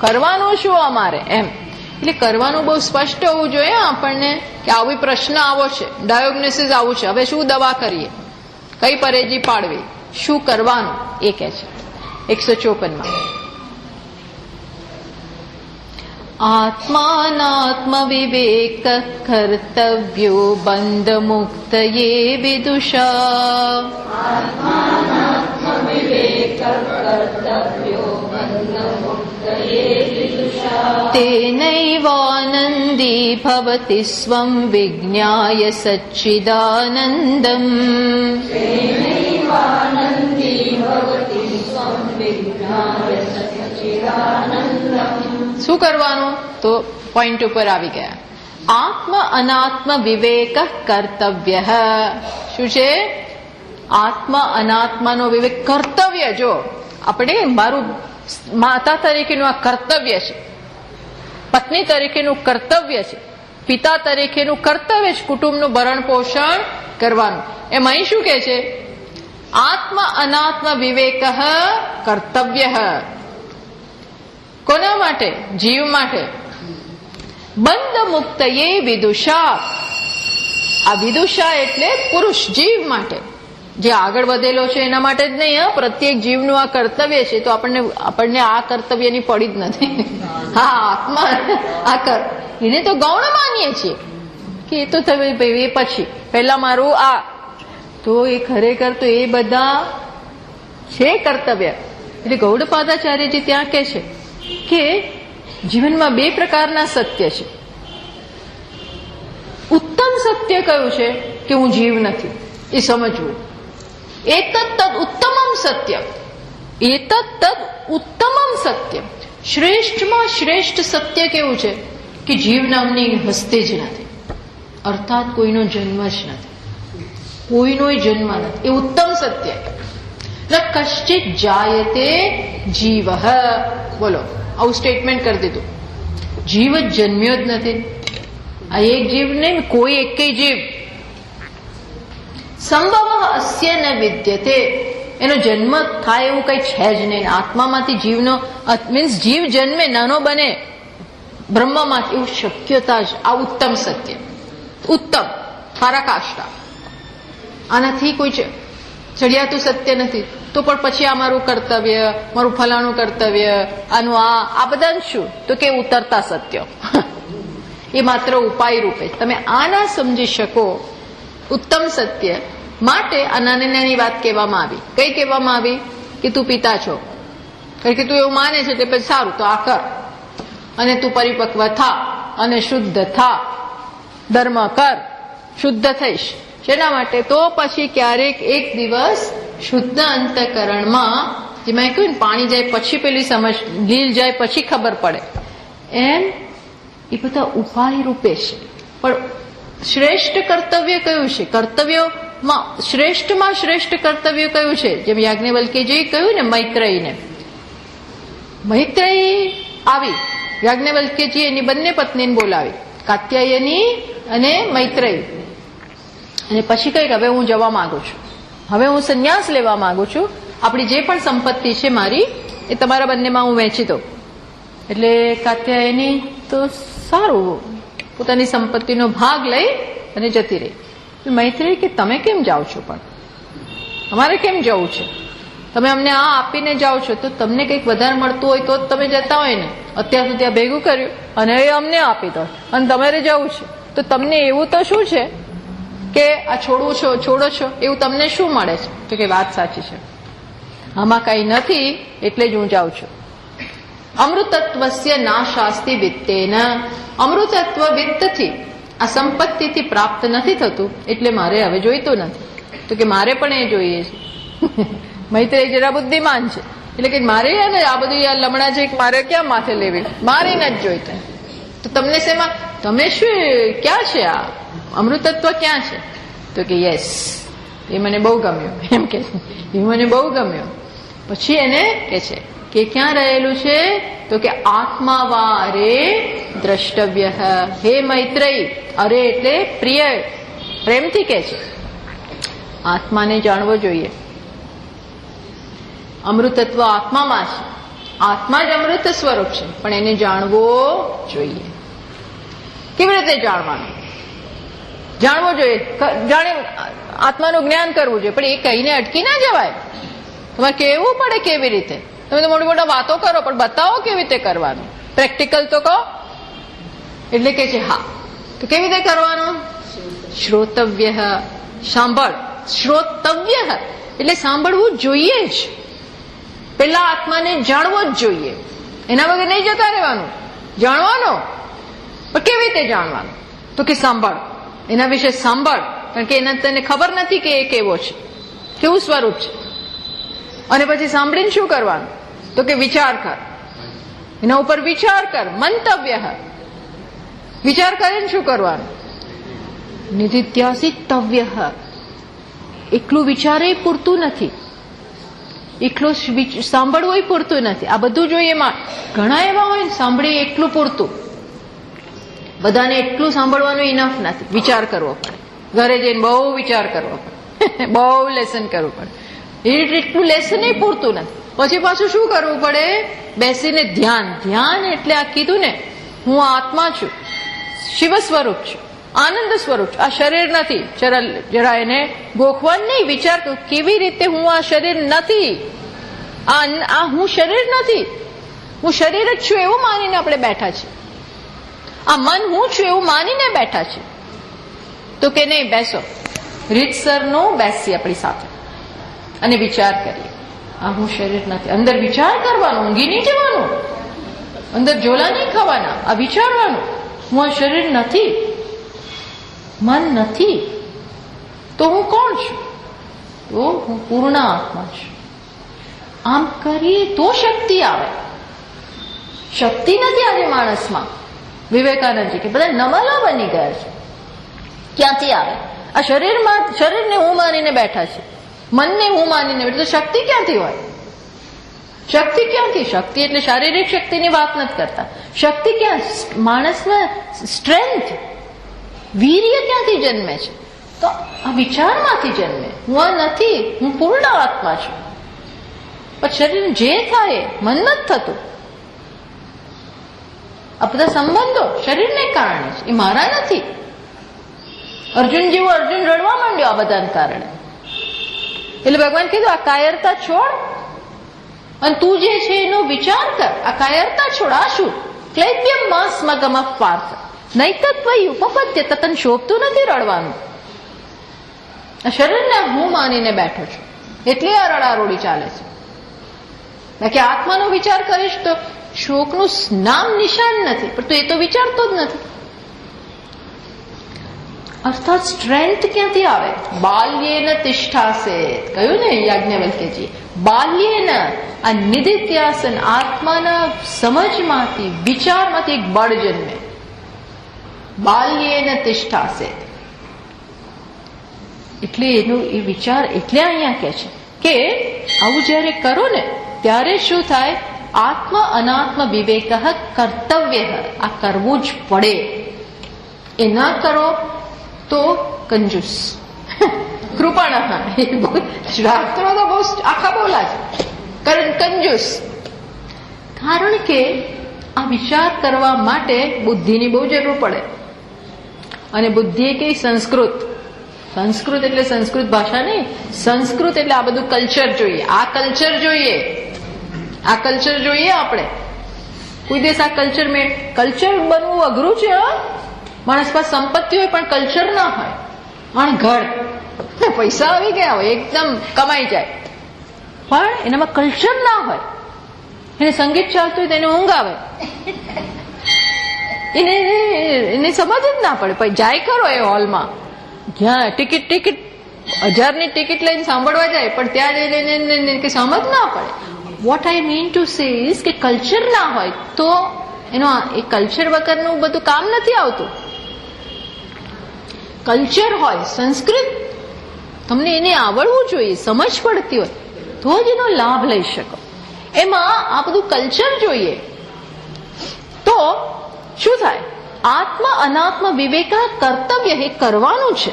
કરવાનું શું અમારે? એમ એટલે કરવાનું બહુ સ્પષ્ટ હોવું જોઈએ આપણને કે આવી પ્રશ્ન આવો છે, ડાયોગ્નોસિસ આવું છે, હવે શું દવા કરીએ, કઈ પરેજી પાડવી, શું કરવાનું? એ કે છે 154 આત્માનાત્મ વિવેક કર્તવ્યો બંધ મુક્તયે વિદુષા. તેનૈવાનંદી ભવતિ સ્વં વિજ્ઞાય સચ્ચિદાનંદમ. શું કરવાનું? તો પોઈન્ટ ઉપર આવી ગયા. આત્મ અનાત્મ વિવેક કર્તવ્ય. શું છે? આત્મ અનાત્માનો વિવેક કર્તવ્ય. જો આપણે મારું માતા તરીકેનું આ કર્તવ્ય છે, પત્ની તરીકેનું કર્તવ્ય છે, પિતા તરીકેનું કર્તવ્ય છે કુટુંબનું ભરણ પોષણ કરવાનું. એમ અહીં શું કે છે? આત્મ અનાત્મ વિવેક કર્તવ્ય. કોના માટે? જીવ માટે. બંધ મુક્તયે વિદુષા. આ વિદુષા એટલે પુરુષ, જીવ માટે. જે આગળ વધેલો છે એના માટે જ નહીં, પ્રત્યેક જીવનું આ કર્તવ્ય છે. તો આપણને આ કર્તવ્યની પડી જ નથી. હા, આત્મા એને તો ગૌણ માનીએ છીએ કે એ તો એ પછી પહેલા મારું આ, તો એ ખરેખર તો એ બધા છે કર્તવ્ય. એટલે ગૌડપાદાચાર્યજી ત્યાં કે છે કે જીવનમાં બે પ્રકારના સત્ય છે. ઉત્તમ સત્ય કયું છે કે હું જીવ નથી, એ સમજવું. એતત તદ ઉત્તમમ સત્ય, એતત તદ ઉત્તમમ સત્ય. શ્રેષ્ઠમાં શ્રેષ્ઠ સત્ય કેવું છે કે જીવ નામની હસ્તી જ નથી, અર્થાત કોઈનો જન્મ જ નથી, કોઈનો જન્મ નથી, એ ઉત્તમ સત્ય. ન કશ્ચિત જાયતે જીવ. બોલો, આવું સ્ટેટમેન્ટ કરી દીધું. જીવ જ જન્મ્યો જ નથી. આ એક જીવ નહીં, કોઈ એકેય જીવ. સંભવ અસ્ય ન વિદ્યતે, એનો જન્મ થાય એવું કઈ છે જ નહીં. આત્મામાંથી જીવનો મીન્સ જીવ જન્મે, નાનો બને બ્રહ્મમાંથી, એવું શક્યતા જ. આ ઉત્તમ સત્ય, ઉત્તમ પરાકાષ્ઠા. આનાથી કોઈ ચડિયાતું સત્ય નથી. તો પણ પછી આ મારું કર્તવ્ય, મારું ફલાણું કર્તવ્ય, આનું આ બધા શું, તો કે ઉતરતા સત્ય. એ માત્ર ઉપાય રૂપે. તમે આ ના સમજી શકો ઉત્તમ સત્ય માટે આ નાની નાની વાત કહેવામાં આવી. કઈ કહેવામાં આવી કે તું પિતા છો, કારણ કે તું એવું માને છે, એટલે પછી સારું તો આ કર, અને તું પરિપક્વ થા અને શુદ્ધ થા, ધર્મ કર, શુદ્ધ થઈશ. શેના માટે? તો પછી ક્યારેક એક દિવસ શુદ્ધ અંતઃકરણમાં, જેમાં કહ્યું ને પાણી જાય પછી પેલી સમજ, લીલ જાય પછી ખબર પડે, એમ એ બધા ઉપાય રૂપે છે. પણ શ્રેષ્ઠ કર્તવ્ય કયું છે? કર્તવ્યોમાં શ્રેષ્ઠ કર્તવ્ય કયું છે? જેમ યાજ્ઞવલ્ક્યજીએ કહ્યું ને મૈત્રેયીને. મૈત્રેયી આવી, યાજ્ઞવલ્ક્યજી એની બંને પત્નીને બોલાવી, કાત્યાયની અને મૈત્રેયી. અને પછી કઈ, હવે હું જવા માંગુ છું, હવે હું સંન્યાસ લેવા માંગુ છું, આપણી જે પણ સંપત્તિ છે મારી એ તમારા બંનેમાં હું વહેંચી દઉં. એટલે કાત્યાયની તો સારું, પોતાની સંપત્તિનો ભાગ લઈ અને જતી રહી. મૈત્રેયી કે તમે કેમ જાઓ છો? પણ અમારે કેમ જવું છે? તમે અમને આ આપીને જાઓ છો, તો તમને કંઈક વધારે મળતું હોય તો જ તમે જતા હોય ને. અત્યાર સુધી આ ભેગું કર્યું અને એ અમને આપી દો, અને તમારે જવું છે, તો તમને એવું તો શું છે કે આ છોડો છો, એવું તમને શું મળે છે? તો કે વાત સાચી છે, આમાં કઈ નથી, એટલે જ હું જાઉં છું. અમૃતત્વસ્ય નાશાસ્તિ વિત્તેન, અમૃતત્વ વિત્તથી, આ સંપત્તિથી પ્રાપ્ત નથી થતું, એટલે મારે હવે જોઈતું નથી. તો કે મારે પણ એ જોઈએ છે. મૈત્રેય જરા બુદ્ધિમાન છે, એટલે કે મારે આ બધું આ લમણા છે, મારે ક્યાં માથે લેવી, મારે નથી જોઈતું. તો તમને શેમાં, તમે શું, ક્યાં છે આ અમૃતત્વ, ક્યાં છે? તો કે યસ, એ મને બહુ ગમ્યું, એમ કે એ મને બહુ ગમ્યું. પછી એને કે છે કે ક્યાં રહેલું છે? તો કે આત્માવારે દ્રષ્ટવ્ય. હે મૈત્રેયી, અરે એટલે પ્રિય, પ્રેમથી કે છે, આત્માને જાણવો જોઈએ. અમૃતત્વ આત્મામાં છે, આત્મા જ અમૃત સ્વરૂપ છે, પણ એને જાણવો જોઈએ. કેવી રીતે જાણવાનું? જાણવું જોઈએ, આત્માનું જ્ઞાન કરવું જોઈએ, પણ એ કહીને અટકી ના જવાય. તમારે કહેવું પડે કેવી રીતે. તમે તો મોટી મોટા વાતો કરો, પણ બતાવો કેવી રીતે કરવાનું, પ્રેક્ટિકલ તો કહો. એટલે કે છે હા, તો કેવી રીતે કરવાનું? શ્રોતવ્ય, સાંભળ. શ્રોતવ્ય એટલે સાંભળવું જોઈએ જ. પેલા આત્માને જાણવો જ જોઈએ, એના વગર નહીં જતા રહેવાનું. જાણવાનો, પણ કેવી રીતે જાણવાનું? તો કે સાંભળ, એના વિશે સાંભળ, કારણ કે એના તને ખબર નથી કે એ કેવો છે, કેવું સ્વરૂપ છે. અને પછી સાંભળીને શું કરવાનું? તો કે વિચાર કર, એના ઉપર વિચાર કર. મંતવ્ય, વિચાર કરીને શું કરવાનું? નિધિધ્યાસિતવ્ય. એકલું વિચારે પૂરતું નથી, એકલું સાંભળવું પૂરતું નથી. આ બધું જોઈએ. એમાં ઘણા એવા હોય ને સાંભળી એટલું પૂરતું, બધાને એટલું સાંભળવાનું ઇનફ નથી. વિચાર કરવો પડે, ઘરે જઈને બહુ વિચાર કરવો પડે, બહુ લેસન કરવું પડે. એટલું લેસન પૂરતું નથી. પછી પાછું શું કરવું પડે? બેસીને ધ્યાન. ધ્યાન એટલે આ કીધું ને, હું આત્મા છું, શિવ સ્વરૂપ છું, આનંદ સ્વરૂપ છું, આ શરીર નથી. જરા એને ગોખવાનું નહીં, વિચાર કરું કેવી રીતે હું આ શરીર નથી, આ હું શરીર નથી, હું શરીર જ છું એવું માનીને આપણે બેઠા છીએ. આ મન હું છું એવું માનીને બેઠા છીએ. તો કે નહીં, બેસો, રીતસરનું બેસી આપણી સાથે અને વિચાર કરીએ. આ હું શરીર નથી. અંદર વિચાર કરવાનો, ઊંઘી નહીં જવાનું. અંદર ઝોલા નહીં ખાવાના. આ વિચારવાનું, હું આ શરીર નથી, મન નથી, તો હું કોણ છું? તો હું પૂર્ણ આત્મા છું. આમ કરીએ તો શક્તિ આવે. શક્તિ નથી આજે માણસમાં. વિવેકાનંદજી કે બધા નમલા બની ગયા છે. ક્યાંથી આવે? આ શરીરને હું માનીને બેઠા છે, મનને હું માનીને બેઠા. તો શક્તિ ક્યાંથી હોય? શક્તિ ક્યાંથી? શક્તિ એટલે શારીરિક શક્તિની વાત નથી કરતા. શક્તિ ક્યાં? માણસમાં સ્ટ્રેન્થ, વીર્ય ક્યાંથી જન્મે છે? તો આ વિચારમાંથી જન્મે. હું આ નથી, હું પૂર્ણ આત્મા છું. પણ શરીર જે થાય મન નથી થતું. આ બધા સંબંધો શરીરને કારણે છે, એ મારા નથી. અર્જુન જેવો અર્જુન રડવા માંડ્યો આ બધાને કારણે. એટલે ભગવાન કીધું આ કાયરતા છોડ અને તું જે છે એનો વિચાર કર. આ કાયરતા છોડ. આ શું? ક્લૈબ્યમ માં સ્મગમ પાર્થ નૈતત્વય ઉપપદ્ય. તને શોભતું નથી રડવાનું. આ શરીરને હું માનીને બેઠો છું એટલે આ રડારોડી ચાલે છે. બાકી આત્માનો વિચાર કરીશ તો શોકનું નામ નિશાન નથી. પણ તું એ તો વિચારતો જ નથી. અર્થાત સ્ટ્રેન્થ ક્યાંથી આવે? બાલ્યેન તિષ્ઠાસે. કહ્યું ને યાજ્ઞવલ્ક્યજી, બાલ્યેન. આ નિધિત્યાસન આત્માના સમજમાંથી, વિચારમાંથી એક બળ જન્મે. બાલ્યેન તિષ્ઠાસે એટલે એનો એ વિચાર. એટલે અહીંયા કે છે કે આવું જયારે કરો ને ત્યારે શું થાય? આત્મ અનાત્મ વિવેક કર્તવ્ય. આ કરવું જ પડે. એ ના કરો તો કંજૂસ. કૃપણ. શાસ્ત્રો તો બહુ આખા બોલા છે. કંજૂસ. કારણ કે આ વિચાર કરવા માટે બુદ્ધિની બહુ જરૂર પડે. અને બુદ્ધિ એ કઈ સંસ્કૃત. સંસ્કૃત એટલે સંસ્કૃત ભાષા નહીં. સંસ્કૃત એટલે આ બધું કલ્ચર જોઈએ. આ કલ્ચર જોઈએ. આ કલ્ચર જોઈએ આપણે. કોઈ દિવસ આ કલ્ચર બનવું અઘરું છે. માણસ પાસે સંપત્તિ હોય પણ કલ્ચર ના હોય. અણઘડ પૈસા આવી ગયા હોય, એકદમ કમાઈ જાય, પણ એનામાં કલ્ચર ના હોય. એને સંગીત ચાલતું હોય તો એને ઊંઘ આવે. એને સમજ જ ના પડે. પછી જાય ખરો એ હોલમાં, જ્યાં ટિકિટ 1000ની ટિકિટ લઈને સાંભળવા જાય, પણ ત્યાં જઈને સમજ ના પડે. What I mean to say is કે કલ્ચર ના હોય તો એનો એ કલ્ચર વગરનું બધું કામ નથી આવતું. કલ્ચર હોય, સંસ્કૃત, તમને એને આવડવું જોઈએ, સમજ પડતી હોય તો જ એનો લાભ લઈ શકો. એમાં આ બધું કલ્ચર જોઈએ. તો શું થાય? આત્મ અનાત્મ વિવેક કર્તવ્ય એ કરવાનું છે.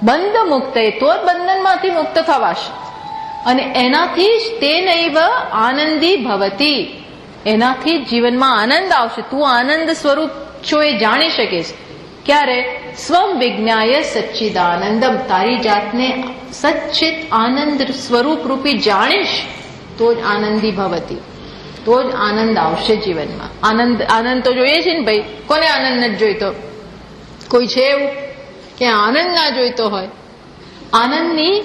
બંધ મુક્ત એ તો જ બંધનમાંથી મુક્ત થવાશે. અને એનાથી જ તે નૈવ આનંદી ભવતી. એનાથી જ જીવનમાં આનંદ આવશે. તું આનંદ સ્વરૂપ છો એ જાણી શકીશ. ક્યારે? સ્વમ વિજ્ઞાય સચ્ચિદાનંદમ. તારી જાતને સચ્ચિત આનંદ સ્વરૂપ રૂપી જાણીશ તો જ આનંદી ભવતી. તો જ આનંદ આવશે જીવનમાં. આનંદ તો જોઈએ છે ને ભાઈ. કોને આનંદ નથી જોઈતો? કોઈ છે એવું કે આનંદ ના જોઈતો હોય? આનંદની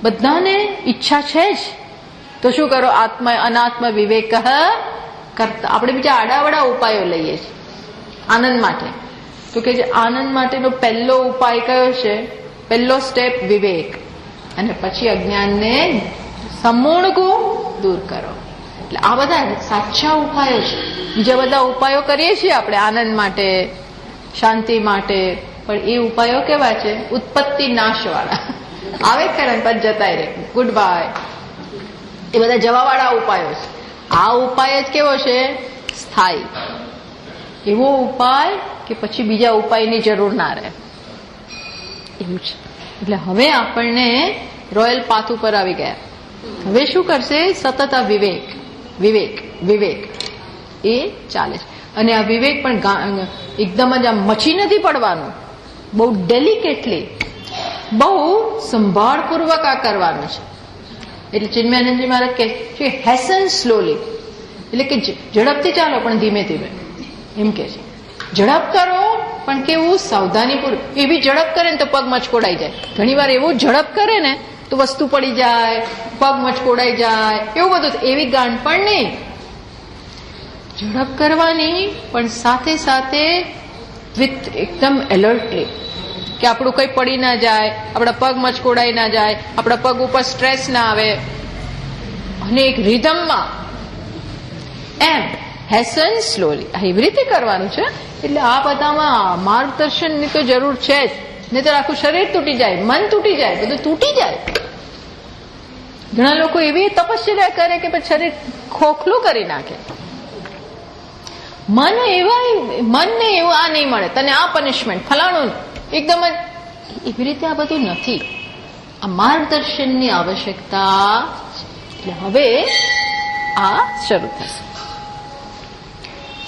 બધાને ઈચ્છા છે જ. તો શું કરો? આત્મ અનાત્મ વિવેક કરતા. આપણે બીજા આડાવડા ઉપાયો લઈએ છીએ આનંદ માટે. તો કે આનંદ માટેનો પહેલો ઉપાય કયો છે? પહેલો સ્ટેપ વિવેક. અને પછી અજ્ઞાનને સમૂળગું દૂર કરો. એટલે આ બધા સાચા ઉપાયો છે. બીજા બધા ઉપાયો કરીએ છીએ આપણે આનંદ માટે, શાંતિ માટે, પણ એ ઉપાયો કેવા છે? ઉત્પત્તિ નાશ વાળા. આવે ખરા પછી જતા રહે, ગુડ બાય. એ બધા જવાવાળા ઉપાયો છે. આ ઉપાય જ કેવો છે? સ્થાયી. એવો ઉપાય કે પછી બીજા ઉપાયની જરૂર ના રહે, એવું છે. એટલે હવે આપણને રોયલ પાથ ઉપર આવી ગયા. હવે શું કરશે? સતત આ વિવેક વિવેક વિવેક એ ચાલે છે. અને આ વિવેક પણ એકદમ જ આમ મચી નથી પડવાનું. બહુ ડેલિકેટલી, બહુ સંભાળપૂર્વક આ કરવાનું છે. એટલે ચિન્મયાનંદજી મહારાજ કહે છે હેસન સ્લોલી. એટલે કે ઝડપથી ચાલો પણ ધીમે ધીમે, એમ કે છે. ઝડપ કરો પણ કેવું? સાવધાનીપૂર્વક. એવી ઝડપ કરે ને તો પગ મચકોડાઈ જાય. ઘણી વાર એવું ઝડપ કરે ને તો વસ્તુ પડી જાય, પગ મચકોડાઈ જાય, એવું બધું. એવી ગાંઠ પણ નહીં. ઝડપ કરવાની, પણ સાથે સાથે વિથ એકદમ એલર્ટલી, કે આપણું કંઈ પડી ના જાય, આપણા પગ મચકોડાઈ ના જાય, આપણા પગ ઉપર સ્ટ્રેસ ના આવે, અને એક રિધમમાં એમ હેસન સ્લોલી એવી રીતે કરવાનું છે. એટલે આ બધામાં માર્ગદર્શનની તો જરૂર છે જ, નહીં તો આખું શરીર તૂટી જાય, મન તૂટી જાય, બધું તૂટી જાય. ઘણા લોકો એવી તપશ્ચર્યા કરે કે પછી શરીર ખોખલું કરી નાખે. મનને એવું આ નહીં મળે, તને આ પનિશમેન્ટ ફલાણું, એકદમ જ એવી રીતે આ બધું નથી. આ માર્ગદર્શનની આવશ્યકતા. એટલે હવે આ શરૂ થશે.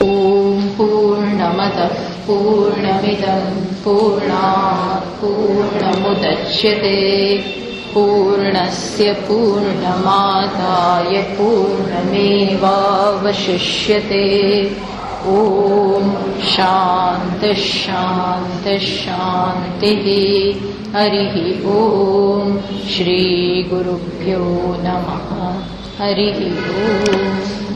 ઓમ પૂર્ણમદ પૂર્ણમિદં પૂર્ણાત પૂર્ણમુદચ્યતે પૂર્ણસ્ય પૂર્ણમાદાય પૂર્ણમેવાવશિષ્યતે. ઓમ શાંતિ શાંતિ શાંતિ. હરિ ઓમ. શ્રી ગુરુભ્યો નમઃ. હરિ ઓમ.